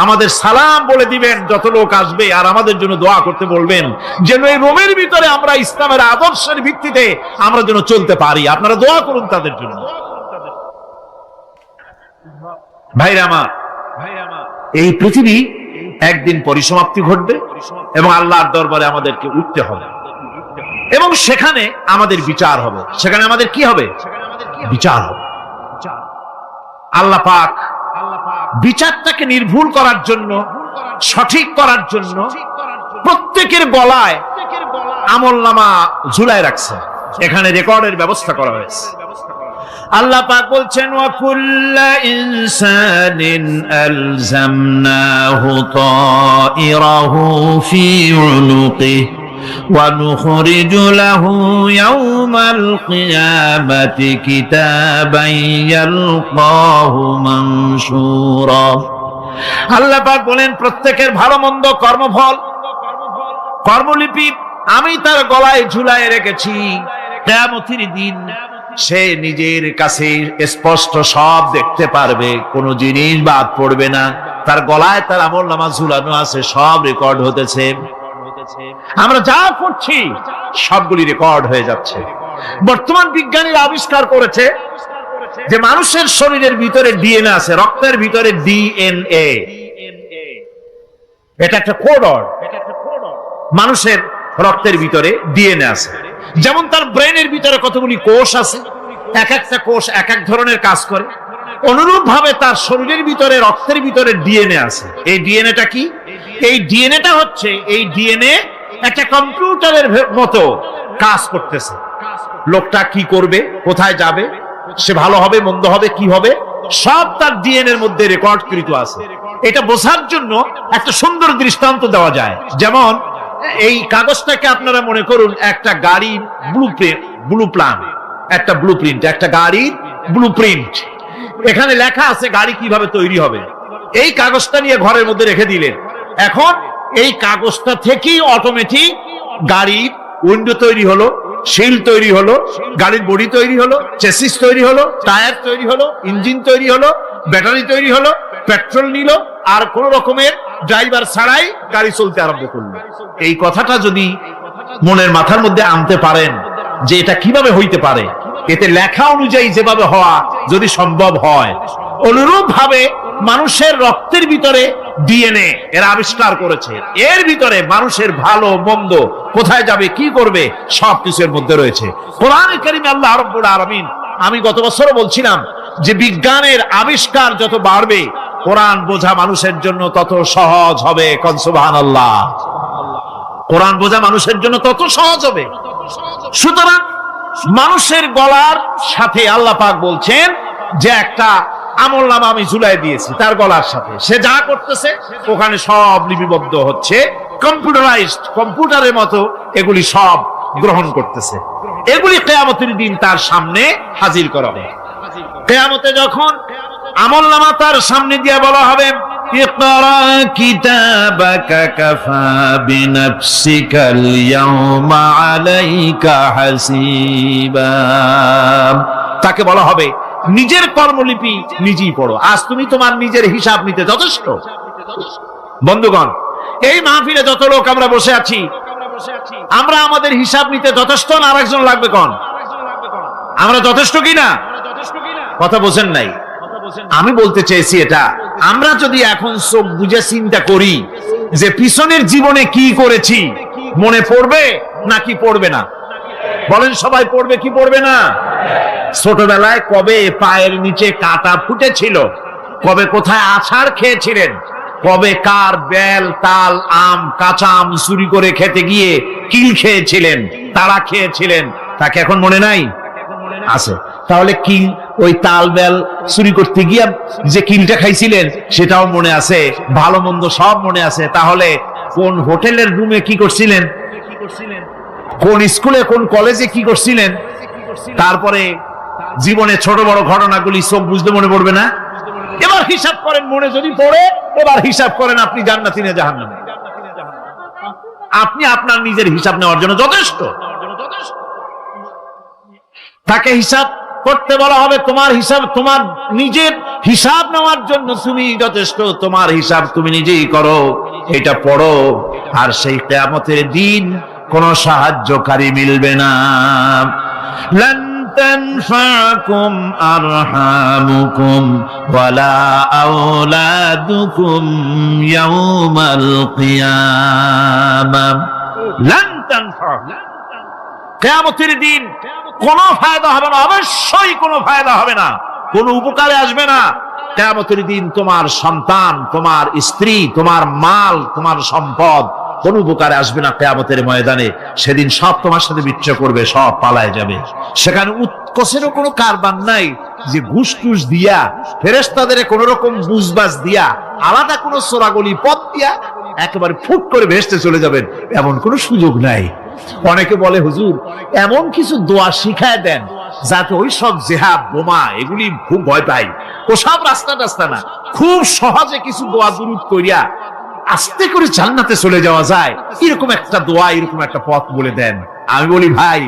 আমাদের সালাম বলে দিবেন যত লোক আসবে, আর আমাদের জন্য দোয়া করতে বলবেন যেন এই রোমের ভিতরে আমরা ইসলামের আদর্শের ভিত্তিতে আমরা যেন চলতে পারি। আপনারা দোয়া করুন তাদের জন্য। ভাইরা আমার, এই পৃথিবী একদিন পরিসমাপ্তি ঘটবে এবং আল্লাহর দরবারে আমাদেরকে উঠতে হবে এবং সেখানে আমাদের বিচার হবে। সেখানে আমাদের কি হবে? বিচার হবে। আল্লাহ পাক বিচারটাকে নির্ভুল করার জন্য, সঠিক করার জন্য প্রত্যেকের গলায় আমলনামা ঝুলায় রাখছে। এখানে রেকর্ডের ব্যবস্থা করা হয়েছে। আল্লাহ পাক বলছেন ওয়া কুল্লা ইনসানিন আলজামনাহু তাইরাহু ফি উনুকিহি ওয়া নুখরিজু লাহু ইয়াওমাল কিয়ামাতি কিতাবান ইয়ালকাহু মানশুরা। আল্লাহ পাক বলেন প্রত্যেকের ভালো মন্দ কর্মফল, কর্মলিপি আমি তার গলায় ঝুলায় রেখেছি। কিয়ামতের দিন সে নিজের কাছে স্পষ্ট সব দেখতে পারবে, কোনো জিনিস বাদ পড়বে না। তার গলায় তার আমলনামা ঝুলানো আছে, সব রেকর্ড হতেছে। আমরা যা করছি সবগুলি রেকর্ড হয়ে যাচ্ছে। বর্তমান বিজ্ঞানীরা আবিষ্কার করেছে যে মানুষের শরীরের ভিতরে ডিএনএ আছে, রক্তের ভিতরে ডিএনএ, এটা একটা কোডর। মানুষের রক্তের ভিতরে ডিএনএ আছে। যেমন তার ব্রেনের ভিতরে কতগুলি কোষ আছে, এক একটা কোষ এক এক ধরনের কাজ করে, অনুরূপ ভাবে তার শরীরের ভিতরে রক্তের ভিতরে ডিএনএ আছে। এই ডিএনএটা কি? এই ডিএনএটা হচ্ছে, এই ডিএনএ একটা কম্পিউটারের মতো কাজ করতেছে। লোকটা কি করবে, কোথায় যাবে, সে ভালো হবে মন্দ হবে কি হবে, সব তার ডিএনএ এর মধ্যে রেকর্ডকৃত আছে। এটা বোঝার জন্য একটা সুন্দর দৃষ্টান্ত দেওয়া যায়। যেমন এই কাগজটাকে আপনারা মনে করুন একটা গাড়ির একটা ব্লুপ্রিন্ট, একটা গাড়ির ব্লুপ্রিন্ট। এখানে লেখা আছে গাড়ি কিভাবে তৈরি হবে। এই কাগজটা নিয়ে ঘরের মধ্যে রেখে দিলেন। এখন এই কাগজটা থেকেই অটোমেটিক গাড়ির উইন্ডো তৈরি হলো, শিল তৈরি হলো, গাড়ির বডি তৈরি হলো, চেসিস তৈরি হলো, টায়ার তৈরি হলো, ইঞ্জিন তৈরি হলো, ব্যাটারি তৈরি হলো, পেট্রোল নিল, আর কোন রকমের ড্রাইভার ছাড়াই গাড়ি চলতে আরম্ভ করলো। এই কথাটা যদি মনের মাথার মধ্যে আনতে পারেন যে এটা কিভাবে হইতে পারে, এতে লেখা অনুযায়ী যেভাবে হওয়া যদি সম্ভব হয়, অনুরূপ ভাবে মানুষের রক্তের ভিতরে ডিএনএ এর আবিষ্কার করেছে। এর ভিতরে মানুষের ভালো মন্দ, কোথায় যাবে কি করবে, সবকিছু এর মধ্যে রয়েছে। কোরআনে কারীমে আল্লাহ রাব্বুল আলামিন, আমি গত বছরও বলছিলাম যে বিজ্ঞানের আবিষ্কার যত বাড়বে কোরআন বোঝা মানুষের জন্য তত সহজ হবে। কোন সুবহানাল্লাহ। কোরআন বোঝা মানুষের জন্য তত সহজ হবে। সুতরাং মানুষের গলার সাথে আল্লাহ পাক বলছেন যে একটা আমলনামা আমি ঝুলাই দিয়েছি তার গলার সাথে। সে যা করতেছে ওখানে সব লিপিবদ্ধ হচ্ছে, কম্পিউটারাইজড, কম্পিউটারের মতো এগুলি সব গ্রহণ করতেছে। এগুলি কিয়ামতের দিন তার সামনে হাজির করা হবে। কিয়ামতে যখন আমলনামা তার সামনে দিয়ে বলা হবে ইকরা কিতাবাকা কাফা বিনাফসিকাল ইয়াওমা আলাইকা হাসিবা, তাকে বলা হবে নিজের কর্মলিপি নিজেই পড়ো, আজ তুমি তোমার নিজের হিসাব নিতে যথেষ্ট। বন্ধুগণ, এই মাহফিলে যত লোক আমরা বসে আছি, আমরা আমাদের হিসাব নিতে যথেষ্ট না আরেকজন লাগবে? কোন আমরা যথেষ্ট কিনা? কথা বোঝেন নাই? আমি বলতে চেয়েছি এটা, আমরা যদি এখন চোখ বুঝে চিন্তা করি যে পিছনের জীবনে কি করেছি, মনে পড়বে নাকি পড়বে না? বলেন সবাই, পড়বে কি পড়বে না? ছোটবেলায় কবে পায়ের নিচে কাঁটা ফুটেছিল, কবে কোথায় আছাড় খেয়েছিলেন, কবে কার বেল, তাল, আম, কাঁচা আম চুরি করে খেতে গিয়ে কিল খেয়েছিলেন, তারা খেয়েছিলেন, তাকে এখন মনে নাই? আছে। তাহলে কিল, ওই তাল বেল চুরি করতে গিয়ে যে কিলটা খাইছিলেন সেটাও মনে আছে, ভালো মন্দ সব মনে আছে। তাহলে কোন হোটেলের রুমে কি করছিলেন, কোন স্কুলে কোন কলেজে কি করছিলেন, তারপরে জীবনে ছোট বড় ঘটনাগুলি সব বুঝতে মনে পড়বে না? এবার হিসাব করেন, মনে যদি পড়ে এবার হিসাব করেন আপনি জান্নাতি না জাহান্নামী। আপনি আপনার নিজের হিসাব নেওয়ার জন্য যথেষ্ট। তাকে হিসাব করতে বলা হবে, তোমার হিসাব, তোমার নিজের হিসাব নেওয়ার জন্য তুমি যথেষ্ট, তোমার হিসাব তুমি নিজেই করো, এটা পড়ো। আর সেই কিয়ামতের দিন কোন সাহায্যকারী মিলবে না। লান তানফাকুম আরহামুকুম ওয়ালা আওলাদুকুম ইয়াউমাল কিয়ামাহ। লান তানফাকুম, কিয়ামতের দিন কোনো ফায়দা হবে না, অবশ্যই কোনো ফায়দা হবে না, কোনো উপকারে আসবে না। কিয়ামতের দিন তোমার সন্তান, তোমার স্ত্রী, তোমার মাল, তোমার সম্পদ কোন উপকারে আসবে না। কিয়ামতের ময়দানে সেদিন সব তোমার সাথে বিচ্ছা করবে, সব পালায় যাবে। সেখানে উৎকোষেরও কোনো কারবার নাই যে ঘুষ টুস দিয়া, ফেরেশতাদের কোন রকম বুঝবাজ দিয়া, আলাদা কোনো চোরাগলি পথ দিয়া একেবারে ফুট করে ভেসতে চলে যাবেন, এমন কোনো সুযোগ নাই। অনেকে বলে হুজুর এমন কিছু দোয়া শিখায় দেন যাতে ওই সব জেহাদ বোমা এগুলি খুব ভয় পাই, ওসব রাস্তা টাস্তা না, খুব সহজে কিছু দোয়া দুরূদ করিয়া আস্তে করে জান্নাতে চলে যাওয়া যায়, এরকম একটা দোয়া, এরকম একটা পথ বলে দেন। আমি বলি ভাই,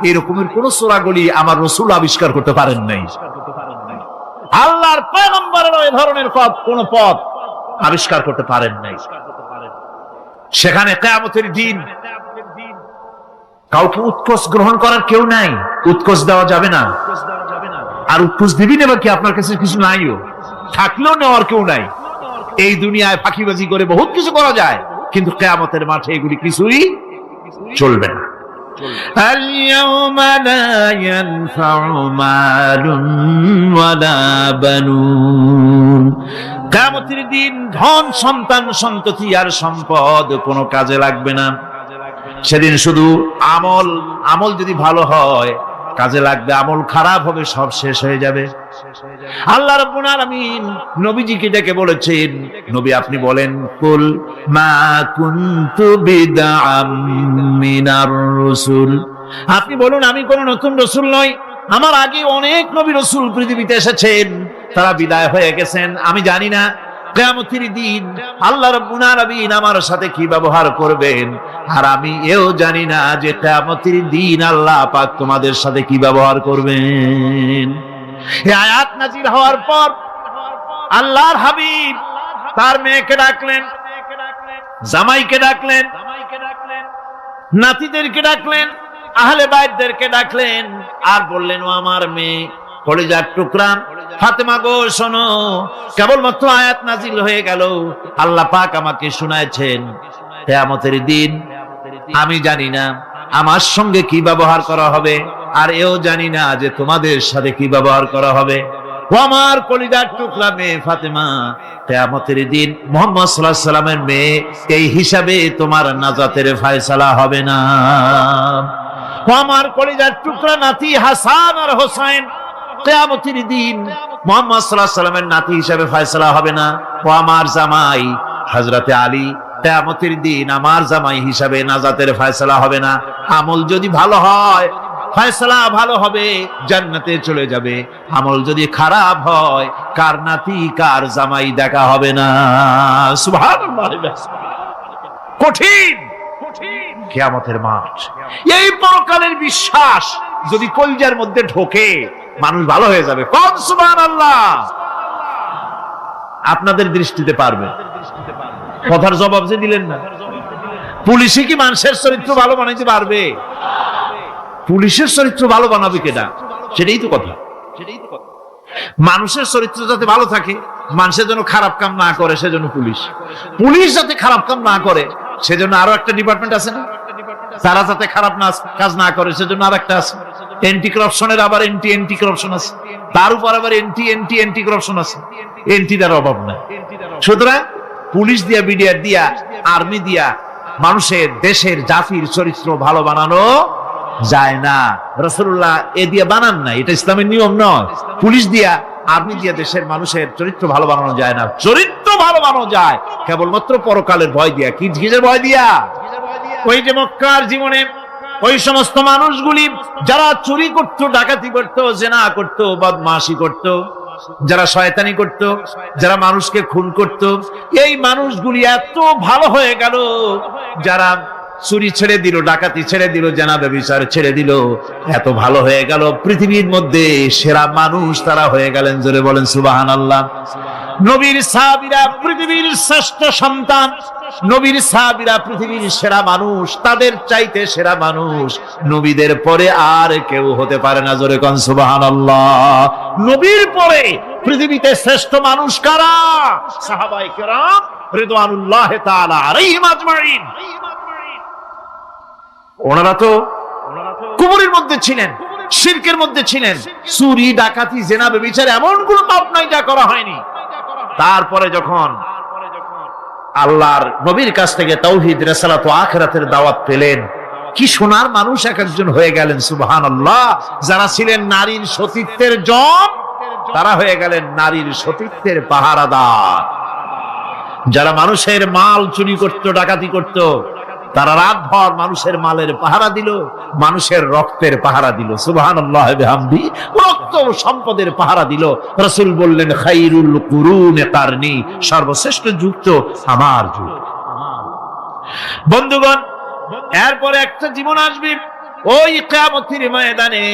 এরকমের কোন চোরাগলি আমার রাসূল আবিষ্কার করতে পারেন নাই। আল্লাহর পয়গম্বরের ওই ধরনের পথ, কোন পথ আবিষ্কার করতে পারেন নাই। সেখানে কিয়ামতের দিন কাউকে উৎকোষ গ্রহণ করার কেউ নাই, উৎকোষ দেওয়া যাবে না। আর উৎকোষ দিবি নেবা কি, আপনার কাছে কিছু নাইও, থাকলেও নেওয়ার কেউ নাই। এই দুনিয়ায় ফাঁকিবাজি করে বহুত কিছু করা যায়, কিন্তু কিয়ামতের মাঠে এগুলি কিছুই চলবে না। আল-ইয়াওমা লা ইয়ানফা'ু মালুন ওয়ালা বানুন। কিয়ামতের দিন ধন, সন্তান, সন্ততি আর সম্পদ কোনো কাজে লাগবে না। সেদিন শুধু আমল, আমল যদি ভালো হয় কাজে লাগবে, আমল খারাপ হবে সব শেষ হয়ে যাবে। আল্লাহ রাব্বুল আলামিন নবীজিকে ডেকে বলেছেন, নবী আপনি বলেন, কুল মা কুনতু বিদআম মিনার রাসূল, আপনি বলুন আমি কোন নতুন রাসূল নই, আমার আগে অনেক নবী রাসূল পৃথিবীতে এসেছেন, তারা বিদায় হয়ে গেছেন। আমি জানি না কিয়ামতের দিন আল্লাহ রাব্বুল আলামিন আমার সাথে কি ব্যবহার করবেন, আর আমি এও জানি না যে কিয়ামতের দিন আল্লাহ পাক তোমাদের সাথে কি ব্যবহার করবেন। এই আয়াত নাযিল হওয়ার পর আল্লাহর হাবিব তার মেয়েকে ডাকলেন, জামাইকে ডাকলেন, নাতিদেরকে ডাকলেন, আহলে বাইতদেরকে ডাকলেন, আর বললেন, ও আমার মেয়ে, কলিজার টুকরা ফাতেমা গো শোনো, কেবলমাত্র আয়াত নাজিল হয়ে গেল, আল্লাহ পাক আমাকে শুনাইছেন কিয়ামতের দিন আমি জানি না আমার সঙ্গে কি ব্যবহার করা হবে, আর এও জানি না যে তোমাদের সাথে কি ব্যবহার করা হবে। ও আমার কলিজার টুকরা মেয়ে ফাতেমা, কিয়ামতের দিন মুহাম্মদ সাল্লাল্লাহু আলাইহি সাল্লামের মেয়ে, এই হিসাবে তোমার নাজাতের ফয়সালা হবে না। ও আমার কলিজার টুকরা নাতি হাসান আর হোসেন, কিয়ামতের দিন মুহাম্মদ সাল্লাল্লাহু আলাইহি সাল্লামের নাতি হিসাবে ফয়সালা হবে না। ও আমার জামাই হযরতে আলী, কিয়ামতের দিন আমার জামাই হিসাবে নাজাতের ফয়সালা হবে না। আমল যদি ভালো হয় ফয়সালা ভালো হবে, জান্নাতে চলে যাবে। আমল যদি খারাপ হয় কার নাতি কার জামাই দেখা হবে না। সুবহানাল্লাহ। কঠিন কিয়ামতের মাঠ। এই পরকালের বিশ্বাস যদি কলিজার মধ্যে ঢোকে মানুষ ভালো হয়ে যাবে। কোন সুবহানাল্লাহ। আপনাদের দৃষ্টিতে পারবে, কথার জবাব যে দিলেন না। পুলিশে কি মানুষের চরিত্র ভালো বানাইতে পারবে? পুলিশের চরিত্র ভালো বানাবে কেডা? সেটাই তো কথা। মানুষের চরিত্র যাতে ভালো থাকে, মানুষের জন্য খারাপ কাম না করে সেজন্য পুলিশ, পুলিশ যাতে খারাপ কাম না করে সেজন্য আরো একটা ডিপার্টমেন্ট আছে না, তারা যাতে খারাপ কাজ না করে সেজন্য আর একটা আছে। এন্টি করাপশনের আবার এন্টি করাপশন আছে, তার উপর আবার এন্টি করাপশন আছে। এন্টিটার অভাব নাই। সুতরাং পুলিশ দিয়া, বিডিআর দিয়া, আর্মি দিয়া মানুষের, দেশের, জাতির চরিত্র ভালো বানানো যায় না। রাসূলুল্লাহ এ দিয়ে বানান না, এটা ইসলামের নিয়ম নয়। পুলিশ দিয়া, আর্মি দিয়া দেশের মানুষের চরিত্র ভালো বানানো যায় না। চরিত্র ভালো বানানো যায় কেবলমাত্র পরকালের ভয় দিয়া। কি কিসের ভয় দিয়া? ওই যে মক্কার জীবনে ওই সমস্ত মানুষগুলি যারা চুরি করত, ডাকাতি করত, জেনা করত, বদমাশি করত, যারা শয়তানি করত, যারা মানুষকে খুন করত, এই মানুষগুলি এত ভালো হয়ে গেল, যারা চুরি ছেড়ে দিল, ডাকাতি ছেড়ে দিল, জেনা ব্যভিচার ছেড়ে দিল, এত ভালো হয়ে গেল, পৃথিবীর মধ্যে সেরা মানুষ তারা হয়ে গেলেন। জোরে বলেন সুবহানাল্লাহ। নবীর সাহাবীরা পৃথিবীর শ্রেষ্ঠ সন্তান, নবীর সাহাবীরা পৃথিবীর সেরা মানুষ, তাদের চাইতে সেরা মানুষ নবীদের পরে আর কেউ হতে পারে না। জোরে কোন সুবহানাল্লাহ। নবীর পরে পৃথিবীতে শ্রেষ্ঠ মানুষ কারা? সাহাবায়ে কেরাম রিদওয়ানুল্লাহি তাআলা আলাইহিম আজমাইন। ওনারা তো কুফরের মধ্যে ছিলেন, শিরকের মধ্যে ছিলেন, চুরি, ডাকাতি, জেনা, ব্যভিচার এমন কোন পাপ নাই যা করা হয়নি। তারপরে যখন আল্লাহর নবীর কাছ থেকে তাওহীদ, রিসালাত ও আখিরাতের দাওয়াত পেলেন, কি সোনার মানুষ এক একজন হয়ে গেলেন। সুবহানাল্লাহ। যারা ছিলেন নারীর সতীত্বের জম, তারা হয়ে গেলেন নারীর সতীত্বের পাহারাদার। যারা মানুষের মাল চুরি করত, ডাকাতি করত, তারা রাতভর মানুষের মালের পাহারা দিল, মানুষের রক্তের পাহারা দিল। সুবহানাল্লাহ বিহামদি। রক্ত সম্পদের পাহারা দিল। রাসূল বললেন, খায়রুল কুরুনে কারনি, সর্বশ্রেষ্ঠ যুগ তো আমার যুগ। বন্ধুগণ, এরপরে একটা জীবন আসবে, ওই কিয়ামতের ময়দানে